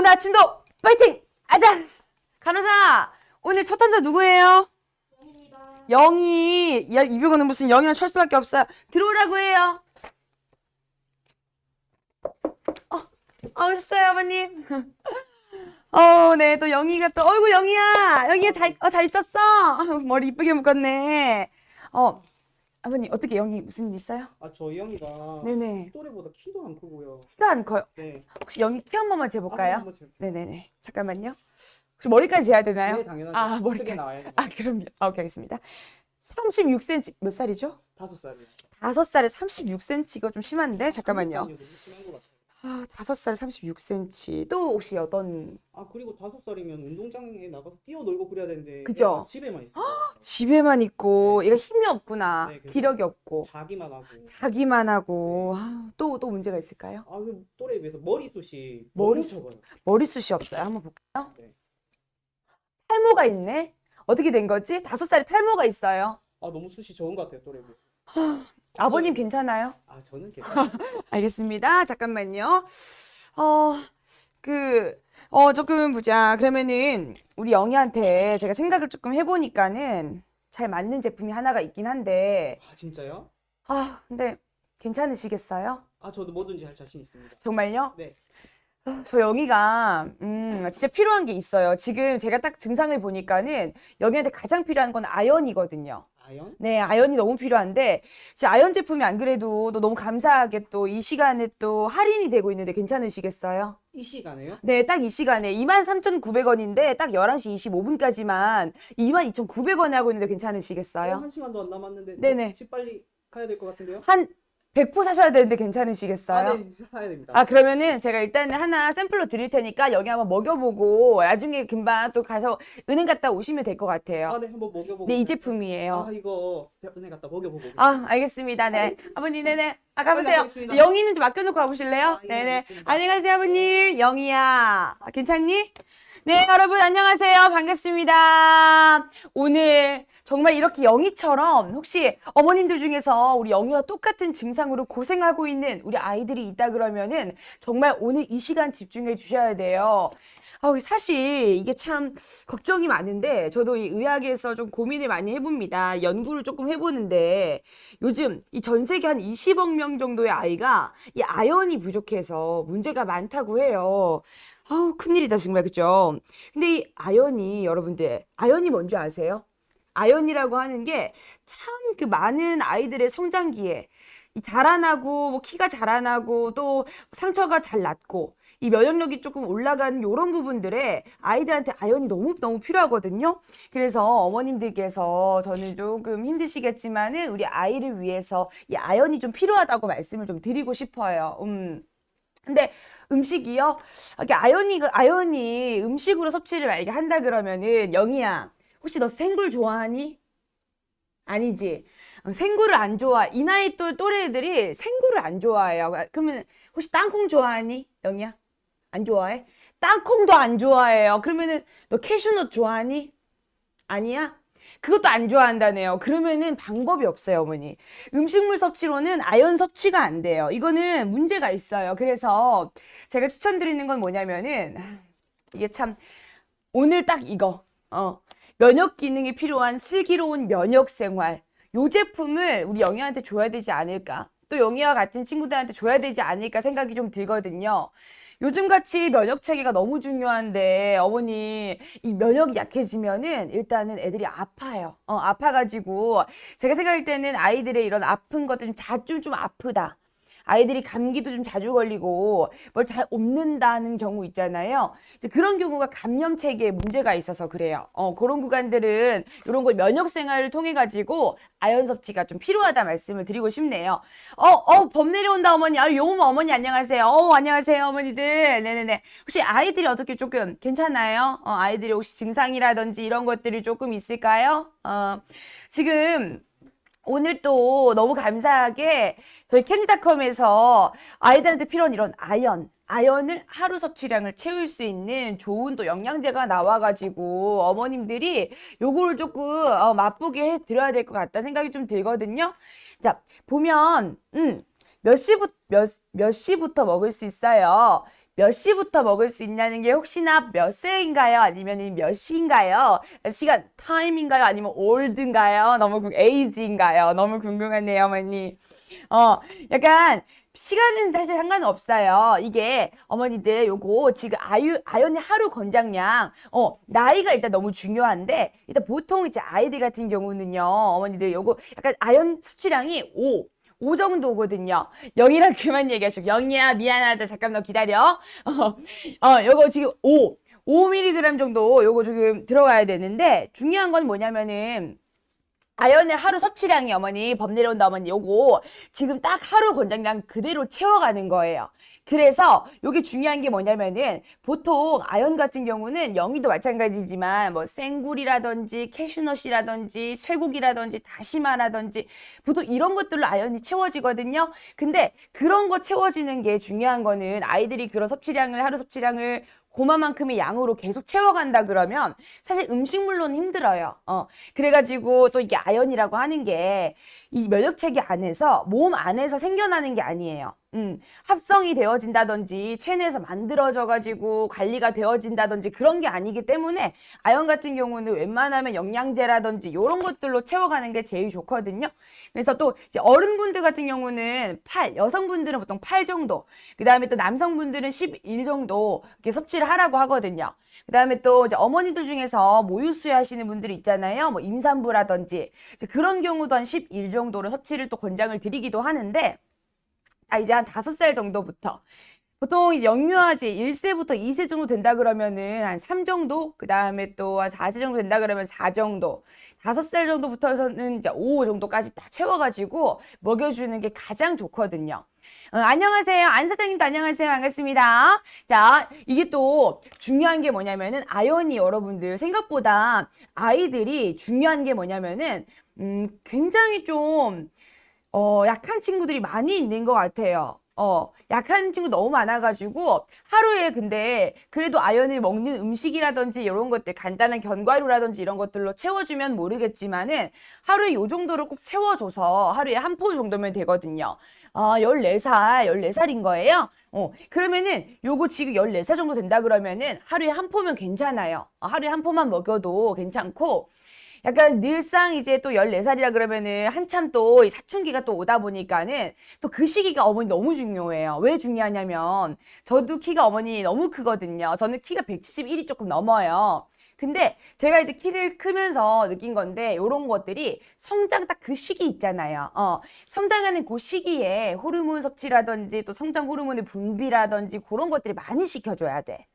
오늘 아침도 파이팅! 아자! 간호사, 오늘 첫 환자 누구예요? 영희. 야, 이병헌은 무슨 영희랑 철수밖에 없어요. 들어오라고 해요. 오셨어요, 아버님. 네, 또 영희가 또, 어이구, 영희야. 영희야, 잘 있었어? 머리 이쁘게 묶었네. 아버님, 어떻게 영희 무슨 일 있어요? 저 형이가 네네. 또래보다 키도 안 크고요. 키가 안 커요. 네. 혹시 영희 키 한 번만 재볼까요? 한번 재볼게요. 네네네. 잠깐만요. 혹시 머리까지 재야 되나요? 네, 당연하죠. 크게 머리까지. 나와야 돼요. 그럼요. 오케이, 알겠습니다. 36cm, 몇 살이죠? 5살이요. 5살에 36cm, 이거 좀 심한데? 잠깐만요. 너무 심한 것 같아요. 5살에 36cm. 또 혹시 어떤, 그리고 5살이면 운동장에 나가서 뛰어놀고 그래야 되는데 그죠? 얘가 집에만 있어요. 집에만 있고, 얘가 힘이 없구나. 네, 그래서 기력이 없고. 자기만 하고. 자기만 하고. 또 문제가 있을까요? 그 또래에 비해서 머리숱이 머리- 너무 적어요. 머리숱이 없어요. 한번 볼까요? 네. 탈모가 있네? 어떻게 된 거지? 5살에 탈모가 있어요. 너무 숱이 적은 것 같아요, 또래에 비해서. 아버님 괜찮아요? 저는 괜찮아요. 알겠습니다. 잠깐만요. 조금 보자. 그러면은, 우리 영희한테 제가 생각을 조금 해보니까는 잘 맞는 제품이 하나가 있긴 한데, 진짜요? 근데 괜찮으시겠어요? 저도 뭐든지 할 자신 있습니다. 정말요? 네. 저 영희가, 진짜 필요한 게 있어요. 지금 제가 딱 증상을 보니까는 영희한테 가장 필요한 건 아연이거든요. 아연? 네, 아연이 너무 필요한데, 진짜 아연 제품이 안 그래도 또 너무 감사하게 또 이 시간에 또 할인이 되고 있는데 괜찮으시겠어요? 이 시간에요? 네, 딱 이 시간에 23,900원인데 딱 11시 25분까지만 22,900원에 하고 있는데 괜찮으시겠어요? 한 시간도 안 남았는데 네네. 집 빨리 가야 될 것 같은데요? 한 100포 사셔야 되는데 괜찮으시겠어요? 네, 사야 됩니다. 그러면은 제가 일단은 하나 샘플로 드릴 테니까 여기 한번 먹여보고 나중에 금방 또 가서 은행 갔다 오시면 될 것 같아요. 네, 한번 먹여보고. 네, 이 제품이에요. 이거 제가 은행 갔다 먹여보고. 알겠습니다. 네. 아버님, 네네. 가보세요. 가겠습니다. 영희는 좀 맡겨놓고 가보실래요? 예, 네네. 알겠습니다. 안녕하세요, 아버님. 영희야. 괜찮니? 네, 여러분, 안녕하세요. 반갑습니다. 오늘 정말 이렇게 영희처럼 혹시 어머님들 중에서 우리 영희와 똑같은 증상으로 고생하고 있는 우리 아이들이 있다 그러면은 정말 오늘 이 시간 집중해 주셔야 돼요. 사실 이게 참 걱정이 많은데 저도 이 의학에서 좀 고민을 많이 해봅니다. 연구를 조금 해보는데 요즘 이 전 세계 한 20억 명 정도의 아이가 이 아연이 부족해서 문제가 많다고 해요. 큰일이다 정말, 그죠? 근데 이 아연이, 여러분들 아연이 뭔지 아세요? 아연이라고 하는 게 참 그 많은 아이들의 성장기에 이 자라나고 뭐 키가 자라나고 또 상처가 잘 낫고 이 면역력이 조금 올라가는 이런 부분들에 아이들한테 아연이 너무 필요하거든요. 그래서 어머님들께서 저는 조금 힘드시겠지만은 우리 아이를 위해서 이 아연이 좀 필요하다고 말씀을 좀 드리고 싶어요. 근데 음식이요? 이렇게 아연이 음식으로 섭취를 만약에 한다 그러면은 영희야, 혹시 너 생굴 좋아하니? 아니지. 생굴을 안 좋아. 이 나이 또래 애들이 생굴을 안 좋아해요. 그러면 혹시 땅콩 좋아하니? 영희야? 안 좋아해? 땅콩도 안 좋아해요. 그러면은 너 캐슈넛 좋아하니? 아니야? 그것도 안 좋아한다네요. 그러면은 방법이 없어요, 어머니. 음식물 섭취로는 아연 섭취가 안 돼요. 이거는 문제가 있어요. 그래서 제가 추천드리는 건 뭐냐면은 이게 참 오늘 딱 이거 면역 기능이 필요한 슬기로운 면역 생활, 요 제품을 우리 영희한테 줘야 되지 않을까, 또 영희와 같은 친구들한테 줘야 되지 않을까 생각이 좀 들거든요. 요즘같이 면역 체계가 너무 중요한데 어머니 이 면역이 약해지면은 일단은 애들이 아파요. 아파가지고 제가 생각할 때는 아이들의 이런 아픈 것들 좀 자주 좀 아프다. 아이들이 감기도 좀 자주 걸리고 뭘 잘 옮는다는 경우 있잖아요. 이제 그런 경우가 감염 체계에 문제가 있어서 그래요. 그런 구간들은 이런 걸 면역 생활을 통해 가지고 아연 섭취가 좀 필요하다 말씀을 드리고 싶네요. 범 내려온다 어머니. 요모 어머니 안녕하세요. 안녕하세요 어머니들. 네네네. 혹시 아이들이 어떻게 조금 괜찮아요? 아이들이 혹시 증상이라든지 이런 것들이 조금 있을까요? 지금 오늘 또 너무 감사하게 저희 캔디닷컴에서 아이들한테 필요한 이런 아연을 하루 섭취량을 채울 수 있는 좋은 또 영양제가 나와가지고 어머님들이 요거를 조금 맛보게 해드려야 될 것 같다 생각이 좀 들거든요. 자, 보면 몇 시부터 먹을 수 있어요? 몇 시부터 먹을 수 있냐는 게 혹시나 몇 세인가요? 아니면 몇 시인가요? 시간, 타임인가요? 아니면 올드인가요? 에이지인가요? 너무 궁금하네요, 어머니. 약간 시간은 사실 상관은 없어요. 이게 어머니들 요거 지금 아연의 하루 권장량, 나이가 일단 너무 중요한데, 일단 보통 이제 아이들 같은 경우는요, 어머니들 요거 약간 아연 섭취량이 5 정도거든요. 영이랑 그만 얘기하시고, 영이야, 미안하다. 잠깐 너 기다려. 요거 지금 5mg 정도 요거 지금 들어가야 되는데, 중요한 건 뭐냐면은, 아연의 하루 섭취량이 어머니, 법 내려온다 어머니, 요거 지금 딱 하루 권장량 그대로 채워가는 거예요. 그래서 요게 중요한 게 뭐냐면은 보통 아연 같은 경우는 영이도 마찬가지지만 뭐 생굴이라든지 캐슈넛이라든지 쇠고기라든지 다시마라든지 보통 이런 것들로 아연이 채워지거든요. 근데 그런 거 채워지는 게 중요한 거는 아이들이 그런 하루 섭취량을 그만큼의 양으로 계속 채워간다 그러면 사실 음식물로는 힘들어요. 그래가지고 또 이게 아연이라고 하는 게 이 면역체계 안에서 몸 안에서 생겨나는 게 아니에요. 합성이 되어진다든지 체내에서 만들어져가지고 관리가 되어진다든지 그런 게 아니기 때문에 아연 같은 경우는 웬만하면 영양제라든지 이런 것들로 채워가는 게 제일 좋거든요. 그래서 또 이제 어른분들 같은 경우는 여성분들은 보통 8 정도, 그 다음에 또 남성분들은 11 정도 이렇게 섭취를 하라고 하거든요. 그 다음에 또 이제 어머니들 중에서 모유수유 하시는 분들이 있잖아요. 뭐 임산부라든지 이제 그런 경우도 한 11 정도로 섭취를 또 권장을 드리기도 하는데, 이제 한 5살 정도부터 보통 이제 영유아지 1세부터 2세 정도 된다 그러면은 한 3 정도, 그 다음에 또 한 4세 정도 된다 그러면 4 정도, 5살 정도부터서는 이제 5 정도까지 딱 채워가지고 먹여주는 게 가장 좋거든요. 안녕하세요. 안 사장님도 안녕하세요. 반갑습니다. 자, 이게 또 중요한 게 뭐냐면은 아연이 여러분들 생각보다 아이들이 중요한 게 뭐냐면은 굉장히 좀 약한 친구들이 많이 있는 것 같아요. 약한 친구 너무 많아가지고 하루에 근데 그래도 아연을 먹는 음식이라든지 이런 것들 간단한 견과류라든지 이런 것들로 채워주면 모르겠지만은 하루에 요 정도를 꼭 채워줘서 하루에 한 포 정도면 되거든요. 14살인 거예요. 그러면은 요거 지금 14살 정도 된다 그러면은 하루에 한 포면 괜찮아요. 하루에 한 포만 먹여도 괜찮고, 약간 늘상 이제 또 14살이라 그러면은 한참 또 사춘기가 또 오다 보니까는 또 그 시기가 어머니 너무 중요해요. 왜 중요하냐면 저도 키가 어머니 너무 크거든요. 저는 키가 171이 조금 넘어요. 근데 제가 이제 키를 크면서 느낀 건데 요런 것들이 성장 딱 그 시기 있잖아요. 성장하는 그 시기에 호르몬 섭취라든지 또 성장 호르몬의 분비라든지 그런 것들이 많이 시켜줘야 돼.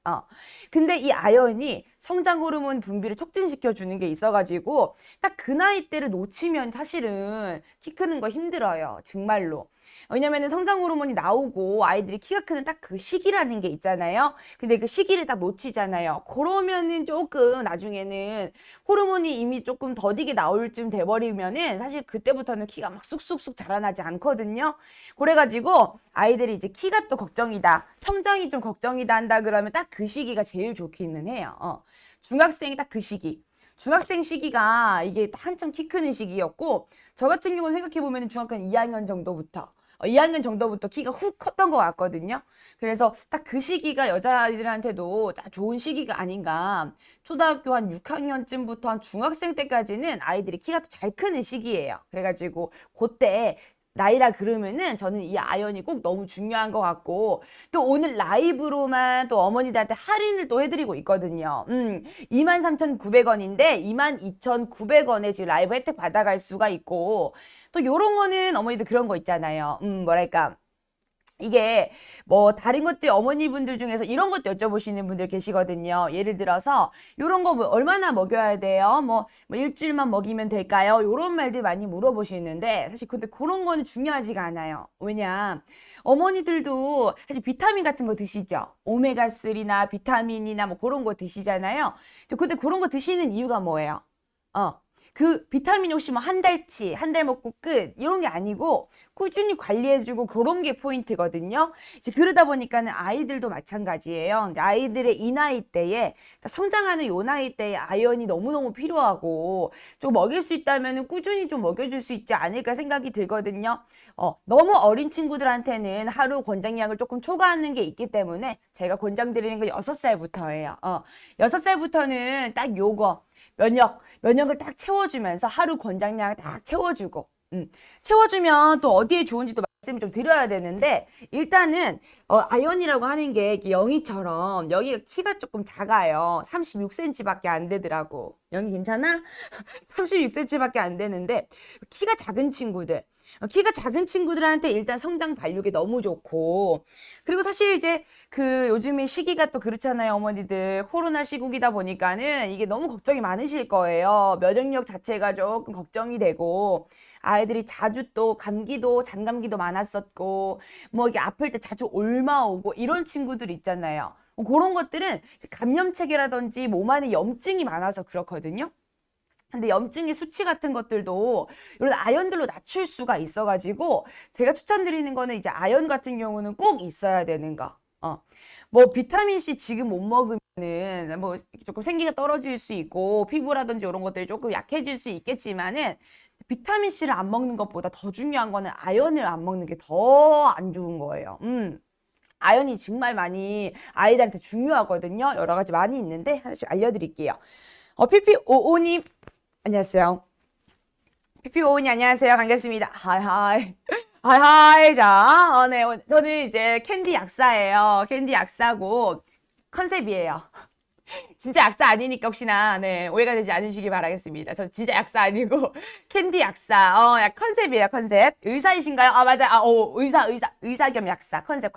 근데 이 아연이 성장 호르몬 분비를 촉진시켜 주는 게 있어가지고 딱 그 나이 때를 놓치면 사실은 키 크는 거 힘들어요. 정말로. 왜냐면은 성장 호르몬이 나오고 아이들이 키가 크는 딱 그 시기라는 게 있잖아요. 근데 그 시기를 딱 놓치잖아요. 그러면은 조금 나중에는 호르몬이 이미 조금 더디게 나올 쯤 돼버리면은 사실 그때부터는 키가 막 쑥쑥쑥 자라나지 않거든요. 그래가지고 아이들이 이제 키가 또 걱정이다, 성장이 좀 걱정이다 한다 그러면 딱 그 시기가 제일 좋기는 해요. 중학생이 딱 그 시기. 중학생 시기가 이게 한참 키 크는 시기였고, 저 같은 경우는 생각해보면 중학교 2학년 정도부터 2학년 정도부터 키가 훅 컸던 것 같거든요. 그래서 딱 그 시기가 여자아이들한테도 딱 좋은 시기가 아닌가. 초등학교 한 6학년쯤부터 한 중학생 때까지는 아이들이 키가 잘 크는 시기예요. 그래가지고 그때 나이라 그러면은 저는 이 아연이 꼭 너무 중요한 것 같고, 또 오늘 라이브로만 또 어머니들한테 할인을 또 해드리고 있거든요. 23,900원인데 22,900원에 지금 라이브 혜택 받아갈 수가 있고, 또 요런 거는 어머니들 그런 거 있잖아요. 뭐랄까. 이게 뭐 다른 것들 어머니분들 중에서 이런 것도 여쭤보시는 분들 계시거든요. 예를 들어서 요런 거 뭐 얼마나 먹여야 돼요? 뭐 일주일만 먹이면 될까요? 요런 말들 많이 물어보시는데 사실 근데 그런 거는 중요하지가 않아요. 왜냐, 어머니들도 사실 비타민 같은 거 드시죠. 오메가3나 비타민이나 뭐 그런 거 드시잖아요. 근데 그런 거 드시는 이유가 뭐예요? 그 비타민 혹시 뭐 한 달치, 한 달 먹고 끝 이런 게 아니고 꾸준히 관리해주고 그런 게 포인트거든요. 이제 그러다 보니까는 아이들도 마찬가지예요. 근데 아이들의 이 나이 때에 성장하는 요 나이 때에 아연이 너무너무 필요하고 좀 먹일 수 있다면 꾸준히 좀 먹여줄 수 있지 않을까 생각이 들거든요. 너무 어린 친구들한테는 하루 권장량을 조금 초과하는 게 있기 때문에 제가 권장드리는 건 6살부터예요. 6살부터는 딱 요거 면역을 딱 채워주면서 하루 권장량 딱 채워주고 채워주면 또 어디에 좋은지도 말씀을 좀 드려야 되는데 일단은 아연이라고 하는 게 영희처럼 여기가 키가 조금 작아요. 36cm밖에 안 되더라고. 영희 괜찮아? 36cm밖에 안 되는데 키가 작은 친구들한테 일단 성장 발육이 너무 좋고 그리고 사실 이제 그 요즘에 시기가 또 그렇잖아요. 어머니들 코로나 시국이다 보니까는 이게 너무 걱정이 많으실 거예요. 면역력 자체가 조금 걱정이 되고 아이들이 자주 또 감기도 잔감기도 많았었고 뭐 이게 아플 때 자주 옮아오고 이런 친구들 있잖아요. 그런 것들은 감염체계라든지 몸 안에 염증이 많아서 그렇거든요. 근데 염증의 수치 같은 것들도 이런 아연들로 낮출 수가 있어가지고 제가 추천드리는 거는 이제 아연 같은 경우는 꼭 있어야 되는 거. 뭐 비타민C 지금 못 먹으면은 뭐 조금 생기가 떨어질 수 있고 피부라든지 이런 것들이 조금 약해질 수 있겠지만은 비타민C를 안 먹는 것보다 더 중요한 거는 아연을 안 먹는 게 더 안 좋은 거예요. 아연이 정말 많이 아이들한테 중요하거든요. 여러 가지 많이 있는데 하나씩 알려드릴게요. PP55님 안녕하세요. PP55님 안녕하세요. 반갑습니다. 하이하이. 하이하이. 자, 네. 저는 이제 캔디 약사예요. 캔디 약사고 컨셉이에요. 진짜 약사 아니니까 혹시나 네, 오해가 되지 않으시길 바라겠습니다. 저 진짜 약사 아니고 캔디 약사. 컨셉이에요, 컨셉. 의사이신가요? 아, 맞아요. 의사 겸 약사. 컨셉.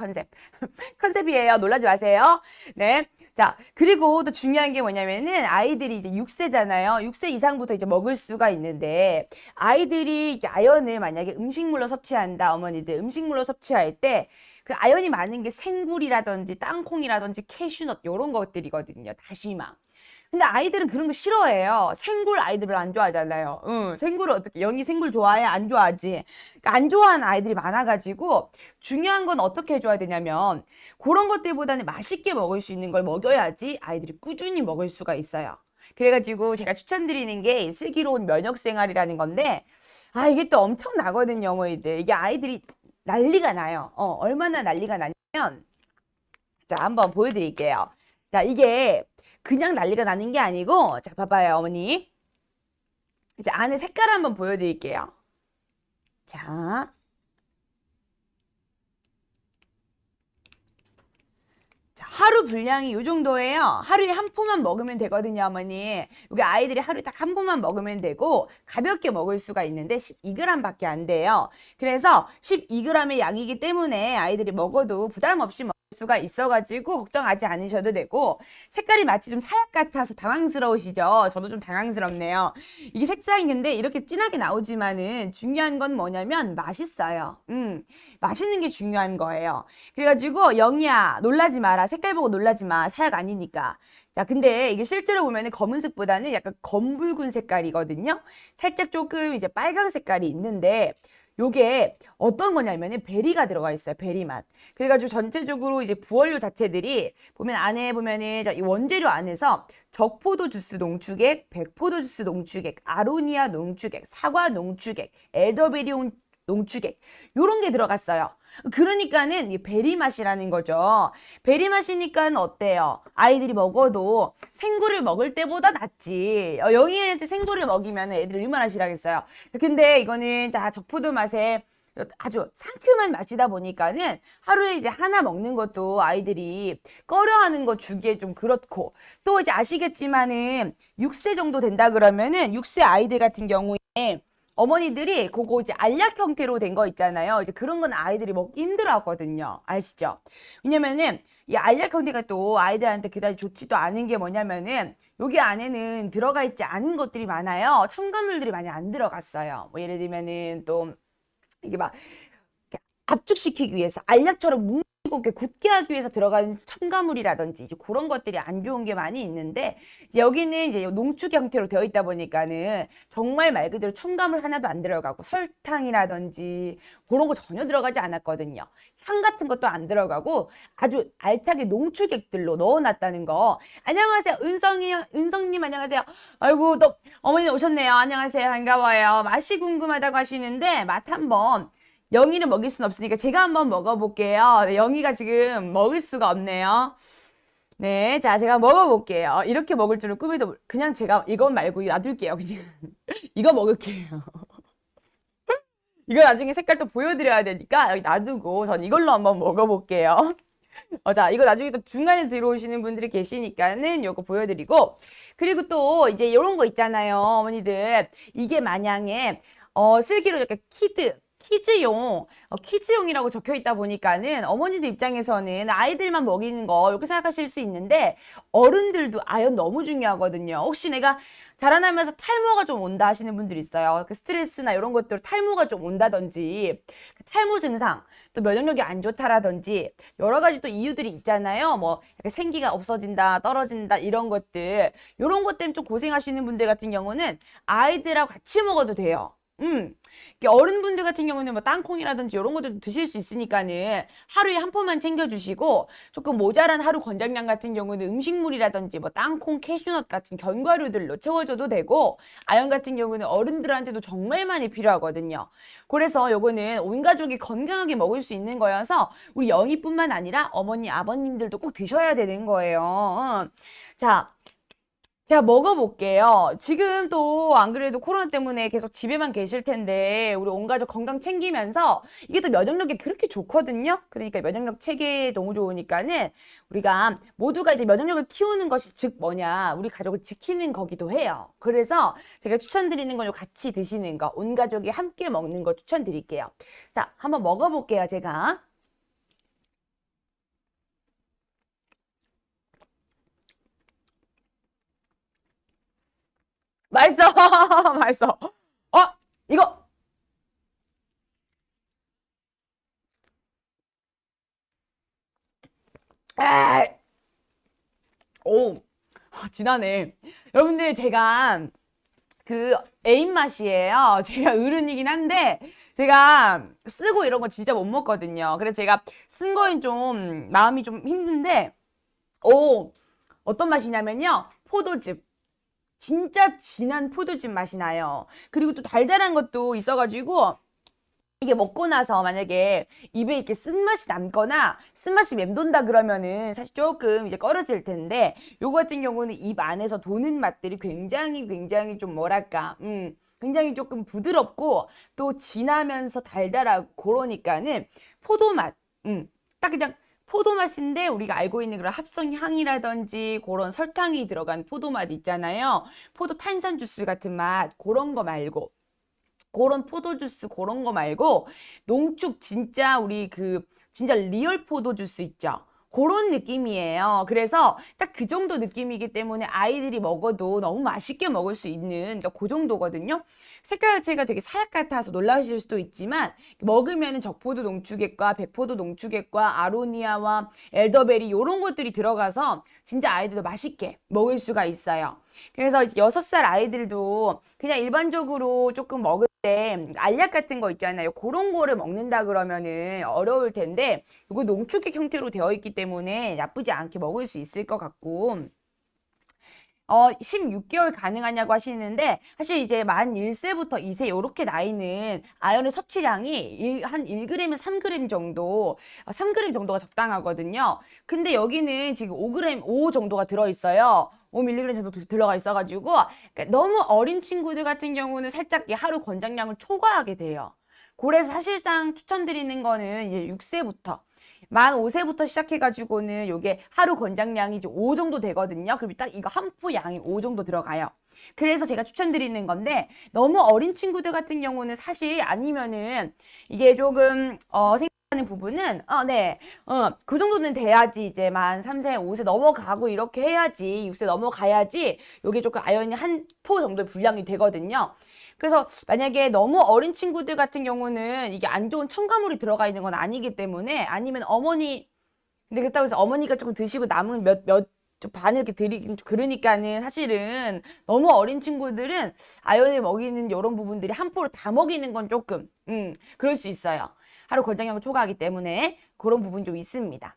컨셉이에요. 놀라지 마세요. 네. 자, 그리고 또 중요한 게 뭐냐면은 아이들이 이제 6세잖아요. 6세 이상부터 이제 먹을 수가 있는데 아이들이 이게 아연을 만약에 음식물로 섭취한다, 어머니들. 음식물로 섭취할 때 그 아연이 많은 게 생굴이라든지 땅콩이라든지 캐슈넛 이런 것들이거든요. 다시마. 근데 아이들은 그런 거 싫어해요. 생굴 아이들을 안 좋아하잖아요. 생굴을 어떻게 영희 생굴 좋아해? 안 좋아하지? 그러니까 안 좋아하는 아이들이 많아가지고 중요한 건 어떻게 해줘야 되냐면 그런 것들보다는 맛있게 먹을 수 있는 걸 먹여야지 아이들이 꾸준히 먹을 수가 있어요. 그래가지고 제가 추천드리는 게 슬기로운 면역생활이라는 건데 이게 또 엄청 나거든요, 어머니들. 이게 아이들이 난리가 나요. 얼마나 난리가 나냐면 자, 한번 보여드릴게요. 자, 이게 그냥 난리가 나는 게 아니고 자, 봐봐요, 어머니. 이제 안에 색깔 한번 보여드릴게요. 자. 하루 분량이 이 정도예요. 하루에 한 포만 먹으면 되거든요, 어머니. 여기 아이들이 하루에 딱 한 포만 먹으면 되고 가볍게 먹을 수가 있는데 12g 밖에 안 돼요. 그래서 12g의 양이기 때문에 아이들이 먹어도 부담 없이 먹을 수가 있어가지고 걱정하지 않으셔도 되고 색깔이 마치 좀 사약 같아서 당황스러우시죠? 저도 좀 당황스럽네요. 이게 색상이 근데 이렇게 진하게 나오지만은 중요한 건 뭐냐면 맛있어요. 맛있는 게 중요한 거예요. 그래가지고 영희야 놀라지 마라. 색깔 보고 놀라지 마. 사약 아니니까. 자, 근데 이게 실제로 보면은 검은색보다는 약간 검붉은 색깔이거든요. 살짝 조금 이제 빨간 색깔이 있는데 요게 어떤 거냐면은 베리가 들어가 있어요. 베리 맛. 그래가지고 전체적으로 이제 부원료 자체들이 보면 안에 보면은 이 원재료 안에서 적포도 주스 농축액, 백포도 주스 농축액, 아로니아 농축액, 사과 농축액, 엘더베리 농축액 요런 게 들어갔어요. 그러니까는 이 베리 맛이라는 거죠. 베리 맛이니까 어때요? 아이들이 먹어도 생굴을 먹을 때보다 낫지. 영희한테 생굴을 먹이면 애들 얼마나 싫어하겠어요. 근데 이거는 자 적포도 맛에 아주 상큼한 맛이다 보니까는 하루에 이제 하나 먹는 것도 아이들이 꺼려하는 거 주기에 좀 그렇고 또 이제 아시겠지만은 6세 정도 된다 그러면은 6세 아이들 같은 경우에 어머니들이 그거 이제 알약 형태로 된 거 있잖아요. 이제 그런 건 아이들이 먹기 힘들어 하거든요. 아시죠? 왜냐면은 이 알약 형태가 또 아이들한테 그다지 좋지도 않은 게 뭐냐면은 여기 안에는 들어가 있지 않은 것들이 많아요. 첨가물들이 많이 안 들어갔어요. 뭐 예를 들면은 또 이게 막 압축시키기 위해서 알약처럼 곱게 굳게 하기 위해서 들어가는 첨가물이라든지 이제 그런 것들이 안 좋은 게 많이 있는데 이제 여기는 이제 농축 형태로 되어 있다 보니까는 정말 말 그대로 첨가물 하나도 안 들어가고 설탕이라든지 그런 거 전혀 들어가지 않았거든요. 향 같은 것도 안 들어가고 아주 알차게 농축액들로 넣어놨다는 거. 안녕하세요. 은성님 안녕하세요. 아이고 또 어머니 오셨네요. 안녕하세요. 반가워요. 맛이 궁금하다고 하시는데 맛 한번 영희는 먹일 순 없으니까 제가 한번 먹어볼게요. 네, 영희가 지금 먹을 수가 없네요. 네, 자, 제가 먹어볼게요. 이렇게 먹을 줄은 꿈에도 그냥 제가 이건 말고 놔둘게요. 그냥 이거 먹을게요. 이거 나중에 색깔 또 보여드려야 되니까 여기 놔두고 전 이걸로 한번 먹어볼게요. 자, 이거 나중에 또 중간에 들어오시는 분들이 계시니까는 요거 보여드리고 그리고 또 이제 이런 거 있잖아요, 어머니들. 이게 만약에 슬기로 이렇게 퀴즈용이라고 적혀 있다 보니까는 어머니들 입장에서는 아이들만 먹이는 거 이렇게 생각하실 수 있는데 어른들도 아연 너무 중요하거든요. 혹시 내가 자라나면서 탈모가 좀 온다 하시는 분들 있어요. 그 스트레스나 이런 것들 탈모가 좀 온다든지 탈모 증상 또 면역력이 안 좋다라든지 여러 가지 또 이유들이 있잖아요. 뭐 생기가 없어진다, 떨어진다 이런 것들 이런 것 때문에 좀 고생하시는 분들 같은 경우는 아이들하고 같이 먹어도 돼요. 어른분들 같은 경우는 뭐 땅콩이라든지 이런 것도 드실 수 있으니까는 하루에 한 포만 챙겨주시고 조금 모자란 하루 권장량 같은 경우는 음식물이라든지 뭐 땅콩, 캐슈넛 같은 견과류들로 채워줘도 되고 아연 같은 경우는 어른들한테도 정말 많이 필요하거든요. 그래서 요거는 온 가족이 건강하게 먹을 수 있는 거여서 우리 영희뿐만 아니라 어머니, 아버님들도 꼭 드셔야 되는 거예요. 자. 제가 먹어볼게요. 지금 또 안 그래도 코로나 때문에 계속 집에만 계실 텐데 우리 온 가족 건강 챙기면서 이게 또 면역력이 그렇게 좋거든요. 그러니까 면역력 체계에 너무 좋으니까는 우리가 모두가 이제 면역력을 키우는 것이 즉 뭐냐 우리 가족을 지키는 거기도 해요. 그래서 제가 추천드리는 건 같이 드시는 거, 온 가족이 함께 먹는 거 추천드릴게요. 자, 한번 먹어볼게요, 제가. 맛있어. 맛있어. 이거. 아, 오, 진하네. 여러분들, 제가 그 애인 맛이에요. 제가 어른이긴 한데, 제가 쓰고 이런 거 진짜 못 먹거든요. 그래서 제가 쓴 거엔 좀 마음이 좀 힘든데, 어떤 맛이냐면요. 포도즙. 진짜 진한 포도즙 맛이 나요. 그리고 또 달달한 것도 있어가지고 이게 먹고 나서 만약에 입에 이렇게 쓴맛이 남거나 쓴맛이 맴돈다 그러면은 사실 조금 이제 꺼려질 텐데 요거 같은 경우는 입 안에서 도는 맛들이 굉장히 좀 뭐랄까 굉장히 조금 부드럽고 또 진하면서 달달하고 그러니까는 포도맛 딱 그냥 포도맛인데 우리가 알고 있는 그런 합성향이라든지 그런 설탕이 들어간 포도맛 있잖아요. 포도 탄산 주스 같은 맛 그런 거 말고 그런 포도 주스 그런 거 말고 농축 진짜 우리 그 진짜 리얼 포도 주스 있죠. 그런 느낌이에요. 그래서 딱 그 정도 느낌이기 때문에 아이들이 먹어도 너무 맛있게 먹을 수 있는 그 정도거든요. 색깔 자체가 되게 사약 같아서 놀라실 수도 있지만 먹으면 적포도 농축액과 백포도 농축액과 아로니아와 엘더베리 이런 것들이 들어가서 진짜 아이들도 맛있게 먹을 수가 있어요. 그래서 이제 6살 아이들도 그냥 일반적으로 조금 먹을 때 알약 같은 거 있잖아요. 그런 거를 먹는다 그러면은 어려울 텐데 이거 농축액 형태로 되어 있기 때문에 나쁘지 않게 먹을 수 있을 것 같고 16개월 가능하냐고 하시는데 사실 이제 만 1세부터 2세 이렇게 나이는 아연의 섭취량이 한 1g에서 3g 정도 3g 정도가 적당하거든요. 근데 여기는 지금 5g 5 정도가 들어있어요. 5mg 정도 들어가 있어가지고 그러니까 너무 어린 친구들 같은 경우는 살짝 하루 권장량을 초과하게 돼요. 그래서 사실상 추천드리는 거는 이제 6세부터 만 5세부터 시작해가지고는 요게 하루 권장량이 이제 5 정도 되거든요. 그럼 딱 이거 한 포 양이 5 정도 들어가요. 그래서 제가 추천드리는 건데 너무 어린 친구들 같은 경우는 사실 아니면은 이게 조금 생각하는 부분은 그 정도는 돼야지 이제 만 3세, 5세 넘어가고 이렇게 해야지 6세 넘어가야지 요게 조금 아연이 한 포 정도의 분량이 되거든요. 그래서 만약에 너무 어린 친구들 같은 경우는 이게 안 좋은 첨가물이 들어가 있는 건 아니기 때문에 아니면 어머니 근데 그렇다고 해서 어머니가 조금 드시고 남은 좀 반을 이렇게 드리긴 그러니까는 사실은 너무 어린 친구들은 아연을 먹이는 이런 부분들이 한 포로 다 먹이는 건 조금 그럴 수 있어요. 하루 권장량을 초과하기 때문에 그런 부분 좀 있습니다.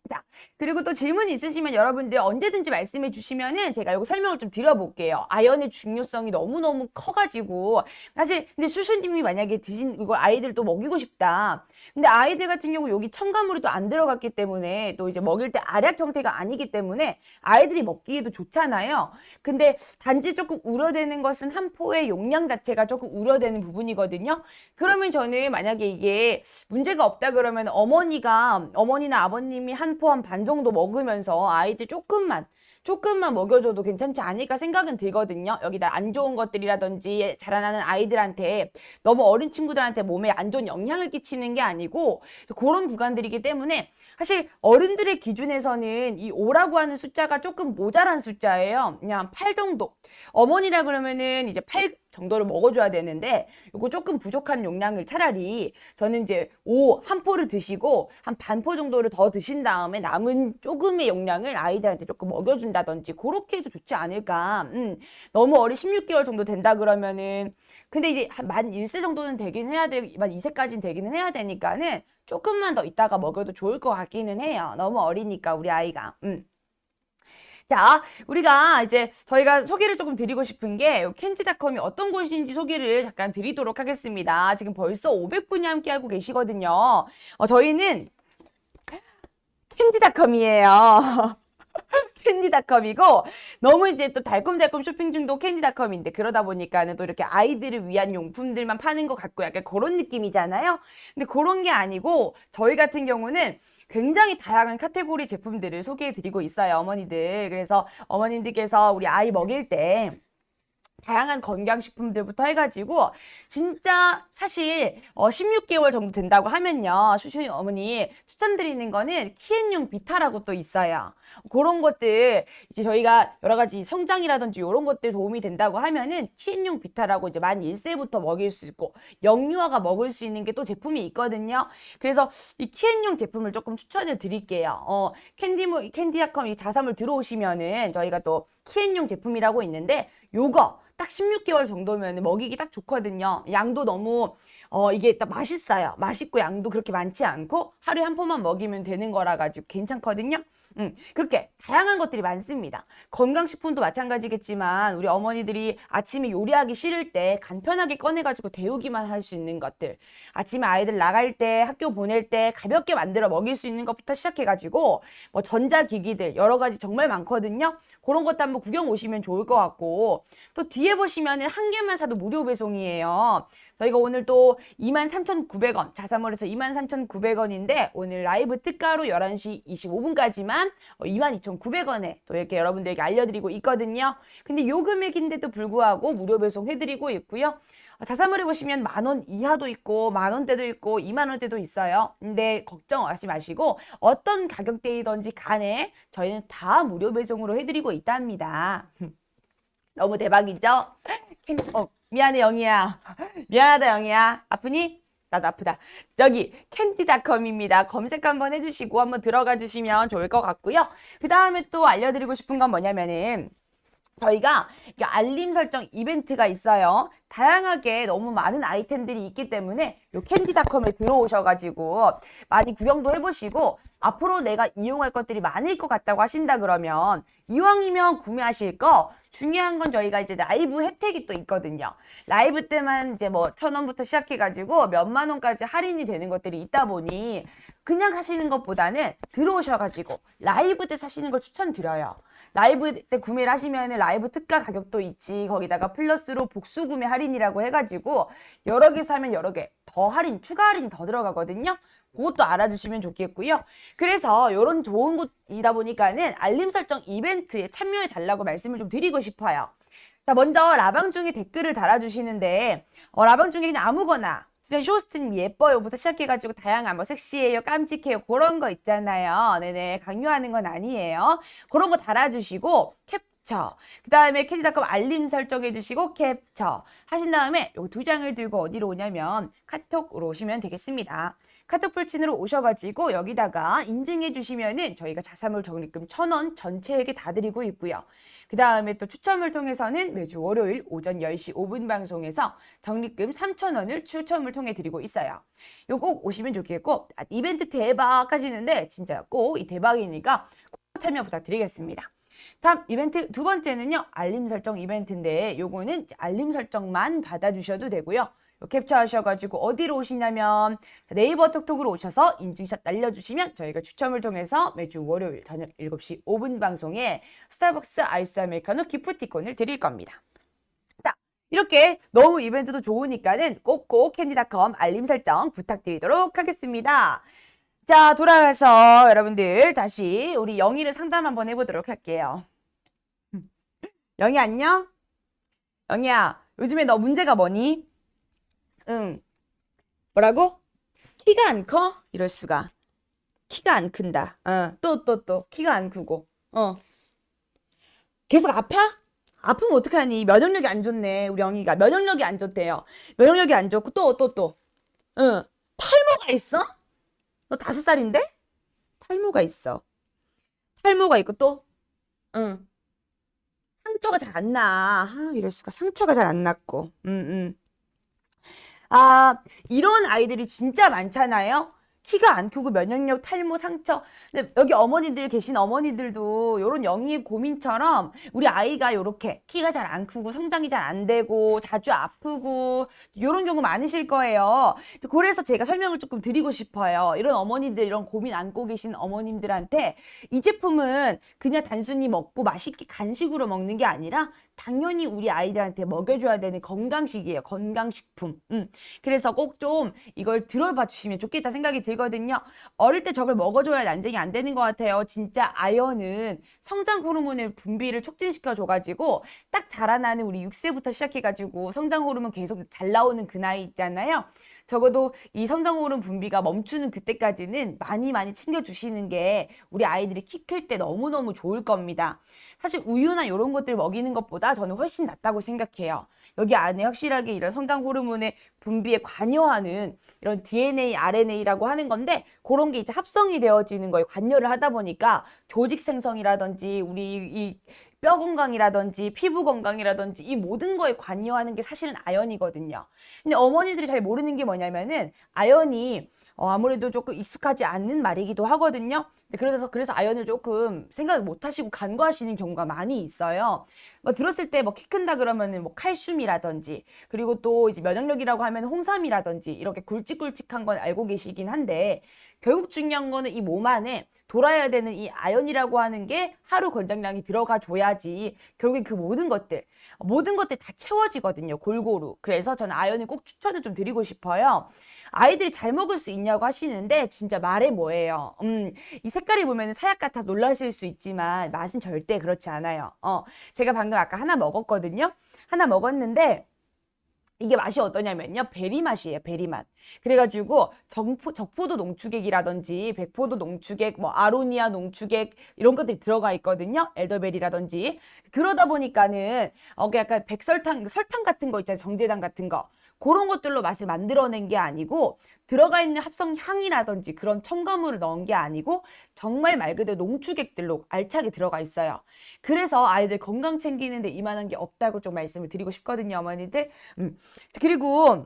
자, 그리고 또 질문이 있으시면 여러분들 언제든지 말씀해 주시면은 제가 이거 설명을 좀 드려볼게요. 아연의 중요성이 너무너무 커가지고 사실 근데 슈슈님이 만약에 드신 이거 아이들도 먹이고 싶다. 근데 아이들 같은 경우 여기 첨가물이 또 안 들어갔기 때문에 또 이제 먹일 때 알약 형태가 아니기 때문에 아이들이 먹기에도 좋잖아요. 근데 단지 조금 우려되는 것은 한 포의 용량 자체가 조금 우려되는 부분이거든요. 그러면 저는 만약에 이게 문제가 없다 그러면 어머니나 아버님이 한 포 한 반 정도 먹으면서 아이들 조금만 먹여줘도 괜찮지 않을까 생각은 들거든요. 여기다 안 좋은 것들이라든지 자라나는 아이들한테 너무 어린 친구들한테 몸에 안 좋은 영향을 끼치는 게 아니고 그런 구간들이기 때문에 사실 어른들의 기준에서는 이 5라고 하는 숫자가 조금 모자란 숫자예요. 그냥 8 정도. 어머니라 그러면은 이제 8 정도를 먹어줘야 되는데 요거 조금 부족한 용량을 차라리 저는 이제 5 한 포를 드시고 한 반 포 정도를 더 드신 다음에 남은 조금의 용량을 아이들한테 조금 먹여준다든지 그렇게 해도 좋지 않을까. 너무 어린 16개월 정도 된다 그러면은 근데 이제 만 1세 정도는 되긴 해야 돼. 만 2세까지는 되기는 해야 되니까는 조금만 더 있다가 먹여도 좋을 것 같기는 해요. 너무 어리니까 우리 아이가. 자, 우리가 이제 저희가 소개를 조금 드리고 싶은 게 캔디닷컴이 어떤 곳인지 소개를 잠깐 드리도록 하겠습니다. 지금 벌써 500분이 함께하고 계시거든요. 저희는 캔디닷컴이에요. 캔디닷컴이고 너무 이제 또 달콤달콤 쇼핑 중독 캔디닷컴인데 그러다 보니까는 또 이렇게 아이들을 위한 용품들만 파는 것 같고 약간 그런 느낌이잖아요. 근데 그런 게 아니고 저희 같은 경우는 굉장히 다양한 카테고리 제품들을 소개해 드리고 있어요, 어머니들. 그래서 어머님들께서 우리 아이 먹일 때 다양한 건강식품들부터 해가지고 진짜 사실 16개월 정도 된다고 하면요. 슈슈 어머니 추천드리는 거는 키엔용 비타라고 또 있어요. 그런 것들 이제 저희가 여러 가지 성장이라든지 이런 것들 도움이 된다고 하면은 키엔용 비타라고 이제 만 1세부터 먹일 수 있고 영유아가 먹을 수 있는 게 또 제품이 있거든요. 그래서 이 키엔용 제품을 조금 추천을 드릴게요. 캔디닷컴 이 자사몰 들어오시면은 저희가 또 키엔용 제품이라고 있는데 요거 딱 16개월 정도면 먹이기 딱 좋거든요. 양도 너무 이게 딱 맛있어요. 맛있고 양도 그렇게 많지 않고 하루에 한 포만 먹이면 되는 거라 가지고 괜찮거든요. 그렇게 다양한 것들이 많습니다. 건강식품도 마찬가지겠지만 우리 어머니들이 아침에 요리하기 싫을 때 간편하게 꺼내가지고 데우기만 할 수 있는 것들, 아침에 아이들 나갈 때 학교 보낼 때 가볍게 만들어 먹일 수 있는 것부터 시작해가지고 뭐 전자기기들 여러 가지 정말 많거든요. 그런 것도 한번 구경 오시면 좋을 것 같고 또 뒤에 보시면은 한 개만 사도 무료 배송이에요. 저희가 오늘 또 23,900원 자사몰에서 23,900원인데 오늘 라이브 특가로 11시 25분까지만 22,900원에 또 이렇게 여러분들에게 알려드리고 있거든요. 근데 요 금액인데도 불구하고 무료 배송 해드리고 있고요. 자사몰에 보시면 10,000원 이하도 있고 10,000원대도 있고 20,000원대도 있어요. 근데 걱정하지 마시고 어떤 가격대이든지 간에 저희는 다 무료 배송으로 해드리고 있답니다. 너무 대박이죠? 미안해 영희야. 미안하다 영희야. 아프니? 나도 아프다. 저기 캔디닷컴입니다. 검색 한번 해주시고 한번 들어가 주시면 좋을 것 같고요. 그 다음에 또 알려드리고 싶은 건 뭐냐면은 저희가 알림 설정 이벤트가 있어요. 다양하게 너무 많은 아이템들이 있기 때문에 요 캔디닷컴에 들어오셔가지고 많이 구경도 해보시고 앞으로 내가 이용할 것들이 많을 것 같다고 하신다 그러면 이왕이면 구매하실 거 중요한 건 저희가 이제 라이브 혜택이 또 있거든요. 라이브 때만 이제 뭐 1,000원부터 시작해가지고 몇만 원까지 할인이 되는 것들이 있다 보니 그냥 사시는 것보다는 들어오셔가지고 라이브 때 사시는 걸 추천드려요. 라이브 때 구매를 하시면 라이브 특가 가격도 있지. 거기다가 플러스로 복수 구매 할인이라고 해가지고 여러 개 사면 여러 개 더 할인, 추가 할인이 더 들어가거든요. 그것도 알아주시면 좋겠고요. 그래서 이런 좋은 곳이다 보니까는 알림 설정 이벤트에 참여해 달라고 말씀을 좀 드리고 싶어요. 자, 먼저 라방 중에 댓글을 달아주시는데 라방 중에 그냥 아무거나 진짜 쇼스트님 예뻐요부터 시작해가지고 다양한 뭐 섹시해요, 깜찍해요 그런 거 있잖아요. 네네 강요하는 건 아니에요. 그런 거 달아주시고 캡처. 그 다음에 캔디닷컴 알림 설정해 주시고 캡처 하신 다음에 요 2장을 들고 어디로 오냐면 카톡으로 오시면 되겠습니다. 카톡 풀친으로 오셔가지고 여기다가 인증해 주시면은 저희가 자사몰 적립금 1,000원 전체에게 다 드리고 있고요. 그 다음에 또 추첨을 통해서는 매주 월요일 오전 10시 5분 방송에서 적립금 3,000원을 추첨을 통해 드리고 있어요. 요 꼭 오시면 좋겠고, 이벤트 대박 하시는데 진짜 꼭 이 대박이니까 꼭 참여 부탁드리겠습니다. 다음 이벤트 두 번째는요, 알림 설정 이벤트인데 요거는 알림 설정만 받아주셔도 되고요. 캡처하셔가지고 어디로 오시냐면 네이버 톡톡으로 오셔서 인증샷 날려주시면 저희가 추첨을 통해서 매주 월요일 저녁 7시 5분 방송에 스타벅스 아이스 아메리카노 기프티콘을 드릴 겁니다. 자, 이렇게 너무 이벤트도 좋으니까는 꼭꼭 캔디닷컴 알림 설정 부탁드리도록 하겠습니다. 자, 돌아가서 여러분들 다시 우리 영희를 상담 한번 해보도록 할게요. 영희 안녕? 영희야, 요즘에 너 문제가 뭐니? 응. 뭐라고? 키가 안 커? 이럴 수가. 키가 안 큰다. 또. 키가 안 크고. 계속 아파? 아프면 어떡하니? 면역력이 안 좋네. 우리 영희가. 면역력이 안 좋대요. 면역력이 안 좋고 또. 응. 탈모가 있어? 너 5살인데? 탈모가 있어. 탈모가 있고 또? 응. 상처가 잘 안 나. 이럴 수가. 상처가 잘 안 났고. 이런 아이들이 진짜 많잖아요. 키가 안 크고 면역력, 탈모, 상처. 근데 여기 어머니들 계신 어머니들도 이런 영희의 고민처럼 우리 아이가 이렇게 키가 잘 안 크고 성장이 잘 안 되고 자주 아프고 이런 경우 많으실 거예요. 그래서 제가 설명을 조금 드리고 싶어요. 이런 어머니들, 이런 고민 안고 계신 어머님들한테 이 제품은 그냥 단순히 먹고 맛있게 간식으로 먹는 게 아니라 당연히 우리 아이들한테 먹여줘야 되는 건강식이에요. 건강식품. 그래서 꼭 좀 이걸 들어봐 주시면 좋겠다 생각이 들거든요. 어릴 때 저걸 먹어줘야 난쟁이 안 되는 것 같아요. 진짜 아연은 성장 호르몬의 분비를 촉진시켜줘가지고 딱 자라나는 우리 6세부터 시작해가지고 성장 호르몬 계속 잘 나오는 그 나이 있잖아요. 적어도 이 성장 호르몬 분비가 멈추는 그때까지는 많이 챙겨주시는 게 우리 아이들이 키 클 때 너무너무 좋을 겁니다. 사실 우유나 이런 것들 먹이는 것보다 저는 훨씬 낫다고 생각해요. 여기 안에 확실하게 이런 성장 호르몬의 분비에 관여하는 이런 DNA, RNA라고 하는 건데 그런 게 이제 합성이 되어지는 거에 관여를 하다 보니까 조직 생성이라든지 우리 이 뼈 건강이라든지 피부 건강이라든지 이 모든 거에 관여하는 게 사실은 아연이거든요. 근데 어머니들이 잘 모르는 게 뭐냐면은 아연이 아무래도 조금 익숙하지 않는 말이기도 하거든요. 그래서 아연을 조금 생각을 못 하시고 간과하시는 경우가 많이 있어요. 들었을 때 키 큰다 그러면은 칼슘이라든지 그리고 또 이제 면역력이라고 하면 홍삼이라든지 이렇게 굵직굵직한 건 알고 계시긴 한데 결국 중요한 거는 이 몸 안에 돌아야 되는 이 아연이라고 하는 게 하루 권장량이 들어가 줘야지 결국에 그 모든 것들 다 채워지거든요. 골고루. 그래서 저는 아연을 꼭 추천을 좀 드리고 싶어요. 아이들이 잘 먹을 수 있냐고 하시는데 진짜 말해 뭐예요. 이 색깔이 보면 사약 같아서 놀라실 수 있지만 맛은 절대 그렇지 않아요. 제가 방금 아까 하나 먹었거든요. 하나 먹었는데 이게 맛이 어떠냐면요. 베리 맛이에요. 베리 맛. 그래가지고 적포도 농축액이라든지 백포도 농축액, 아로니아 농축액 이런 것들이 들어가 있거든요. 엘더베리라든지. 그러다 보니까는 약간 설탕 같은 거 있잖아요. 정제당 같은 거. 그런 것들로 맛을 만들어낸 게 아니고 들어가 있는 합성 향이라든지 그런 첨가물을 넣은 게 아니고 정말 말 그대로 농축액들로 알차게 들어가 있어요. 그래서 아이들 건강 챙기는데 이만한 게 없다고 좀 말씀을 드리고 싶거든요, 어머니들. 그리고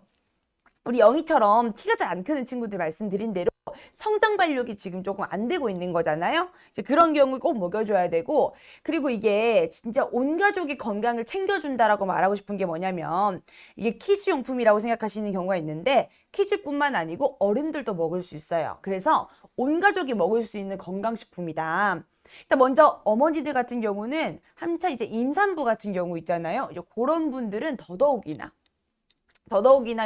우리 영희처럼 키가 잘 안 크는 친구들 말씀드린 대로 성장 발육이 지금 조금 안 되고 있는 거잖아요. 이제 그런 경우에 꼭 먹여줘야 되고 그리고 이게 진짜 온 가족의 건강을 챙겨준다라고 말하고 싶은 게 뭐냐면 이게 키즈 용품이라고 생각하시는 경우가 있는데 키즈뿐만 아니고 어른들도 먹을 수 있어요. 그래서 온 가족이 먹을 수 있는 건강식품이다. 일단 먼저 어머니들 같은 경우는 한참 이제 임산부 같은 경우 있잖아요. 이제 그런 분들은 더더욱이나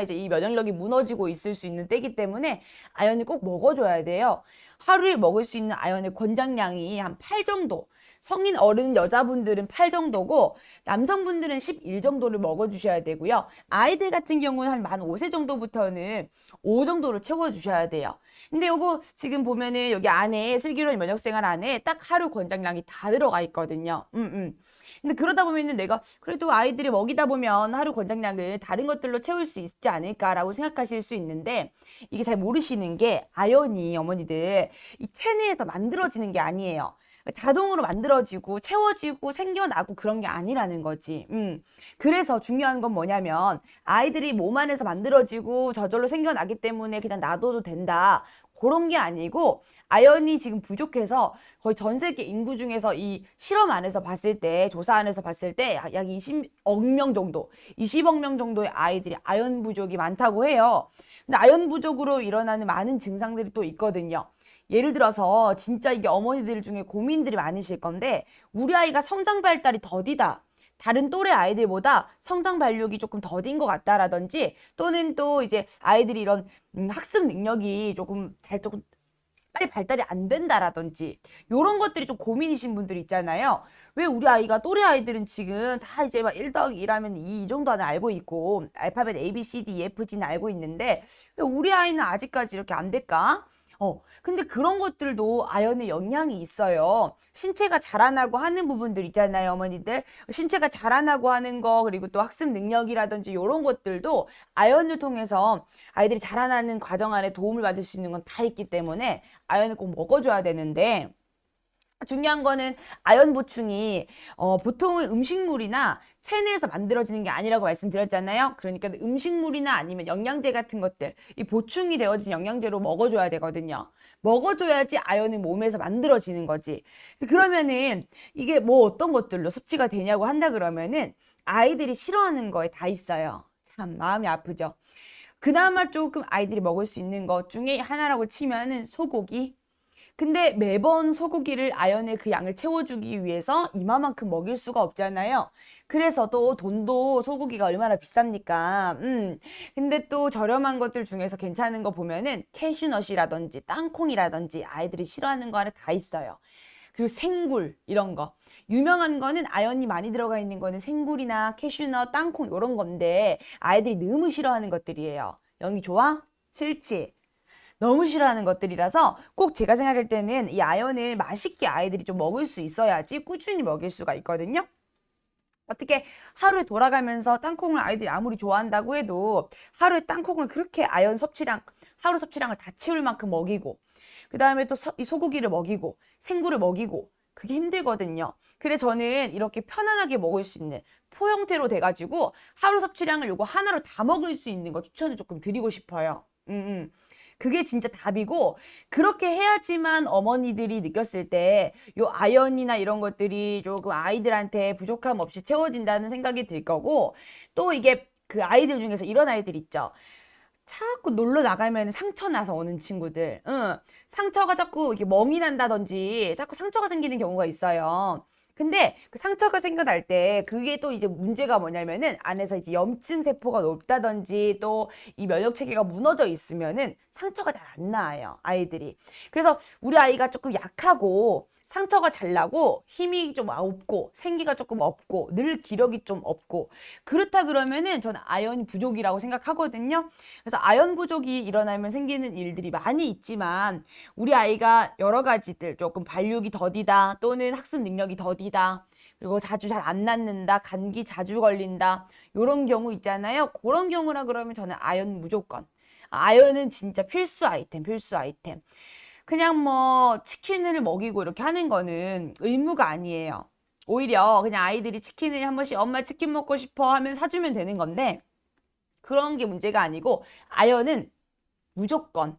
이제 이 면역력이 무너지고 있을 수 있는 때이기 때문에 아연을 꼭 먹어줘야 돼요. 하루에 먹을 수 있는 아연의 권장량이 한 8 정도. 성인 어른 여자분들은 8 정도고 남성분들은 11 정도를 먹어주셔야 되고요. 아이들 같은 경우는 한 만 5세 정도부터는 5 정도를 채워주셔야 돼요. 근데 요거 지금 보면은 여기 안에 슬기로운 면역생활 안에 딱 하루 권장량이 다 들어가 있거든요. 근데 그러다 보면은 내가 그래도 아이들이 먹이다 보면 하루 권장량을 다른 것들로 채울 수 있지 않을까라고 생각하실 수 있는데 이게 잘 모르시는 게 아연이 어머니들 이 체내에서 만들어지는 게 아니에요. 자동으로 만들어지고 채워지고 생겨나고 그런 게 아니라는 거지. 그래서 중요한 건 뭐냐면 아이들이 몸 안에서 만들어지고 저절로 생겨나기 때문에 그냥 놔둬도 된다. 그런 게 아니고 아연이 지금 부족해서 거의 전 세계 인구 중에서 이 실험 안에서 봤을 때 조사 안에서 봤을 때 약 20억 명 정도 20억 명 정도의 아이들이 아연 부족이 많다고 해요. 근데 아연 부족으로 일어나는 많은 증상들이 또 있거든요. 예를 들어서 진짜 이게 어머니들 중에 고민들이 많으실 건데 우리 아이가 성장 발달이 더디다. 다른 또래 아이들보다 성장 발육이 조금 더딘 것 같다라든지 또는 또 이제 아이들이 이런 학습 능력이 조금 빨리 발달이 안 된다라든지 요런 것들이 좀 고민이신 분들 있잖아요. 왜 우리 아이가 또래 아이들은 지금 다 이제 막 1 더하기 1 하면 2 이 정도 는 알고 있고 알파벳 A, B, C, D, E, F, G는 알고 있는데 왜 우리 아이는 아직까지 이렇게 안 될까? 근데 그런 것들도 아연의 영향이 있어요. 신체가 자라나고 하는 부분들 있잖아요, 어머니들. 신체가 자라나고 하는 거, 그리고 또 학습 능력이라든지 이런 것들도 아연을 통해서 아이들이 자라나는 과정 안에 도움을 받을 수 있는 건 다 있기 때문에 아연을 꼭 먹어줘야 되는데 중요한 거는 아연 보충이 보통은 음식물이나 체내에서 만들어지는 게 아니라고 말씀드렸잖아요. 그러니까 음식물이나 아니면 영양제 같은 것들 이 보충이 되어진 영양제로 먹어줘야 되거든요. 먹어줘야지 아연이 몸에서 만들어지는 거지. 그러면은 이게 뭐 어떤 것들로 섭취가 되냐고 한다 그러면은 아이들이 싫어하는 거에 다 있어요. 참 마음이 아프죠. 그나마 조금 아이들이 먹을 수 있는 것 중에 하나라고 치면은 소고기. 근데 매번 소고기를 아연의 그 양을 채워주기 위해서 이마만큼 먹일 수가 없잖아요. 그래서 또 돈도 소고기가 얼마나 비쌉니까? 근데 또 저렴한 것들 중에서 괜찮은 거 보면은 캐슈넛이라든지 땅콩이라든지 아이들이 싫어하는 거 하나 다 있어요. 그리고 생굴 이런 거. 유명한 거는 아연이 많이 들어가 있는 거는 생굴이나 캐슈넛, 땅콩 이런 건데 아이들이 너무 싫어하는 것들이에요. 영이 좋아? 싫지? 너무 싫어하는 것들이라서 꼭 제가 생각할 때는 이 아연을 맛있게 아이들이 좀 먹을 수 있어야지 꾸준히 먹일 수가 있거든요. 어떻게 하루에 돌아가면서 땅콩을 아이들이 아무리 좋아한다고 해도 하루에 땅콩을 그렇게 아연 섭취량, 하루 섭취량을 다 채울 만큼 먹이고 그 다음에 또 이 소고기를 먹이고 생굴을 먹이고 그게 힘들거든요. 그래서 저는 이렇게 편안하게 먹을 수 있는 포 형태로 돼가지고 하루 섭취량을 요거 하나로 다 먹을 수 있는 거 추천을 조금 드리고 싶어요. 그게 진짜 답이고 그렇게 해야지만 어머니들이 느꼈을 때 요 아연이나 이런 것들이 조금 아이들한테 부족함 없이 채워진다는 생각이 들 거고 또 이게 그 아이들 중에서 이런 아이들 있죠. 자꾸 놀러 나가면 상처 나서 오는 친구들. 상처가 자꾸 이렇게 멍이 난다든지 자꾸 상처가 생기는 경우가 있어요. 근데 그 상처가 생겨날 때 그게 또 이제 문제가 뭐냐면은 안에서 이제 염증 세포가 높다든지 또 이 면역 체계가 무너져 있으면은 상처가 잘 안 나아요, 아이들이. 그래서 우리 아이가 조금 약하고 상처가 잘 나고 힘이 좀 없고 생기가 조금 없고 늘 기력이 좀 없고 그렇다 그러면은 저는 아연 부족이라고 생각하거든요. 그래서 아연 부족이 일어나면 생기는 일들이 많이 있지만 우리 아이가 여러 가지들 조금 발육이 더디다 또는 학습 능력이 더디다 그리고 자주 잘 안 낫는다 감기 자주 걸린다 요런 경우 있잖아요. 그런 경우라 그러면 저는 아연 무조건 아연은 진짜 필수 아이템 그냥 뭐 치킨을 먹이고 이렇게 하는 거는 의무가 아니에요. 오히려 그냥 아이들이 치킨을 한 번씩 엄마 치킨 먹고 싶어 하면 사주면 되는 건데 그런 게 문제가 아니고 아연은 무조건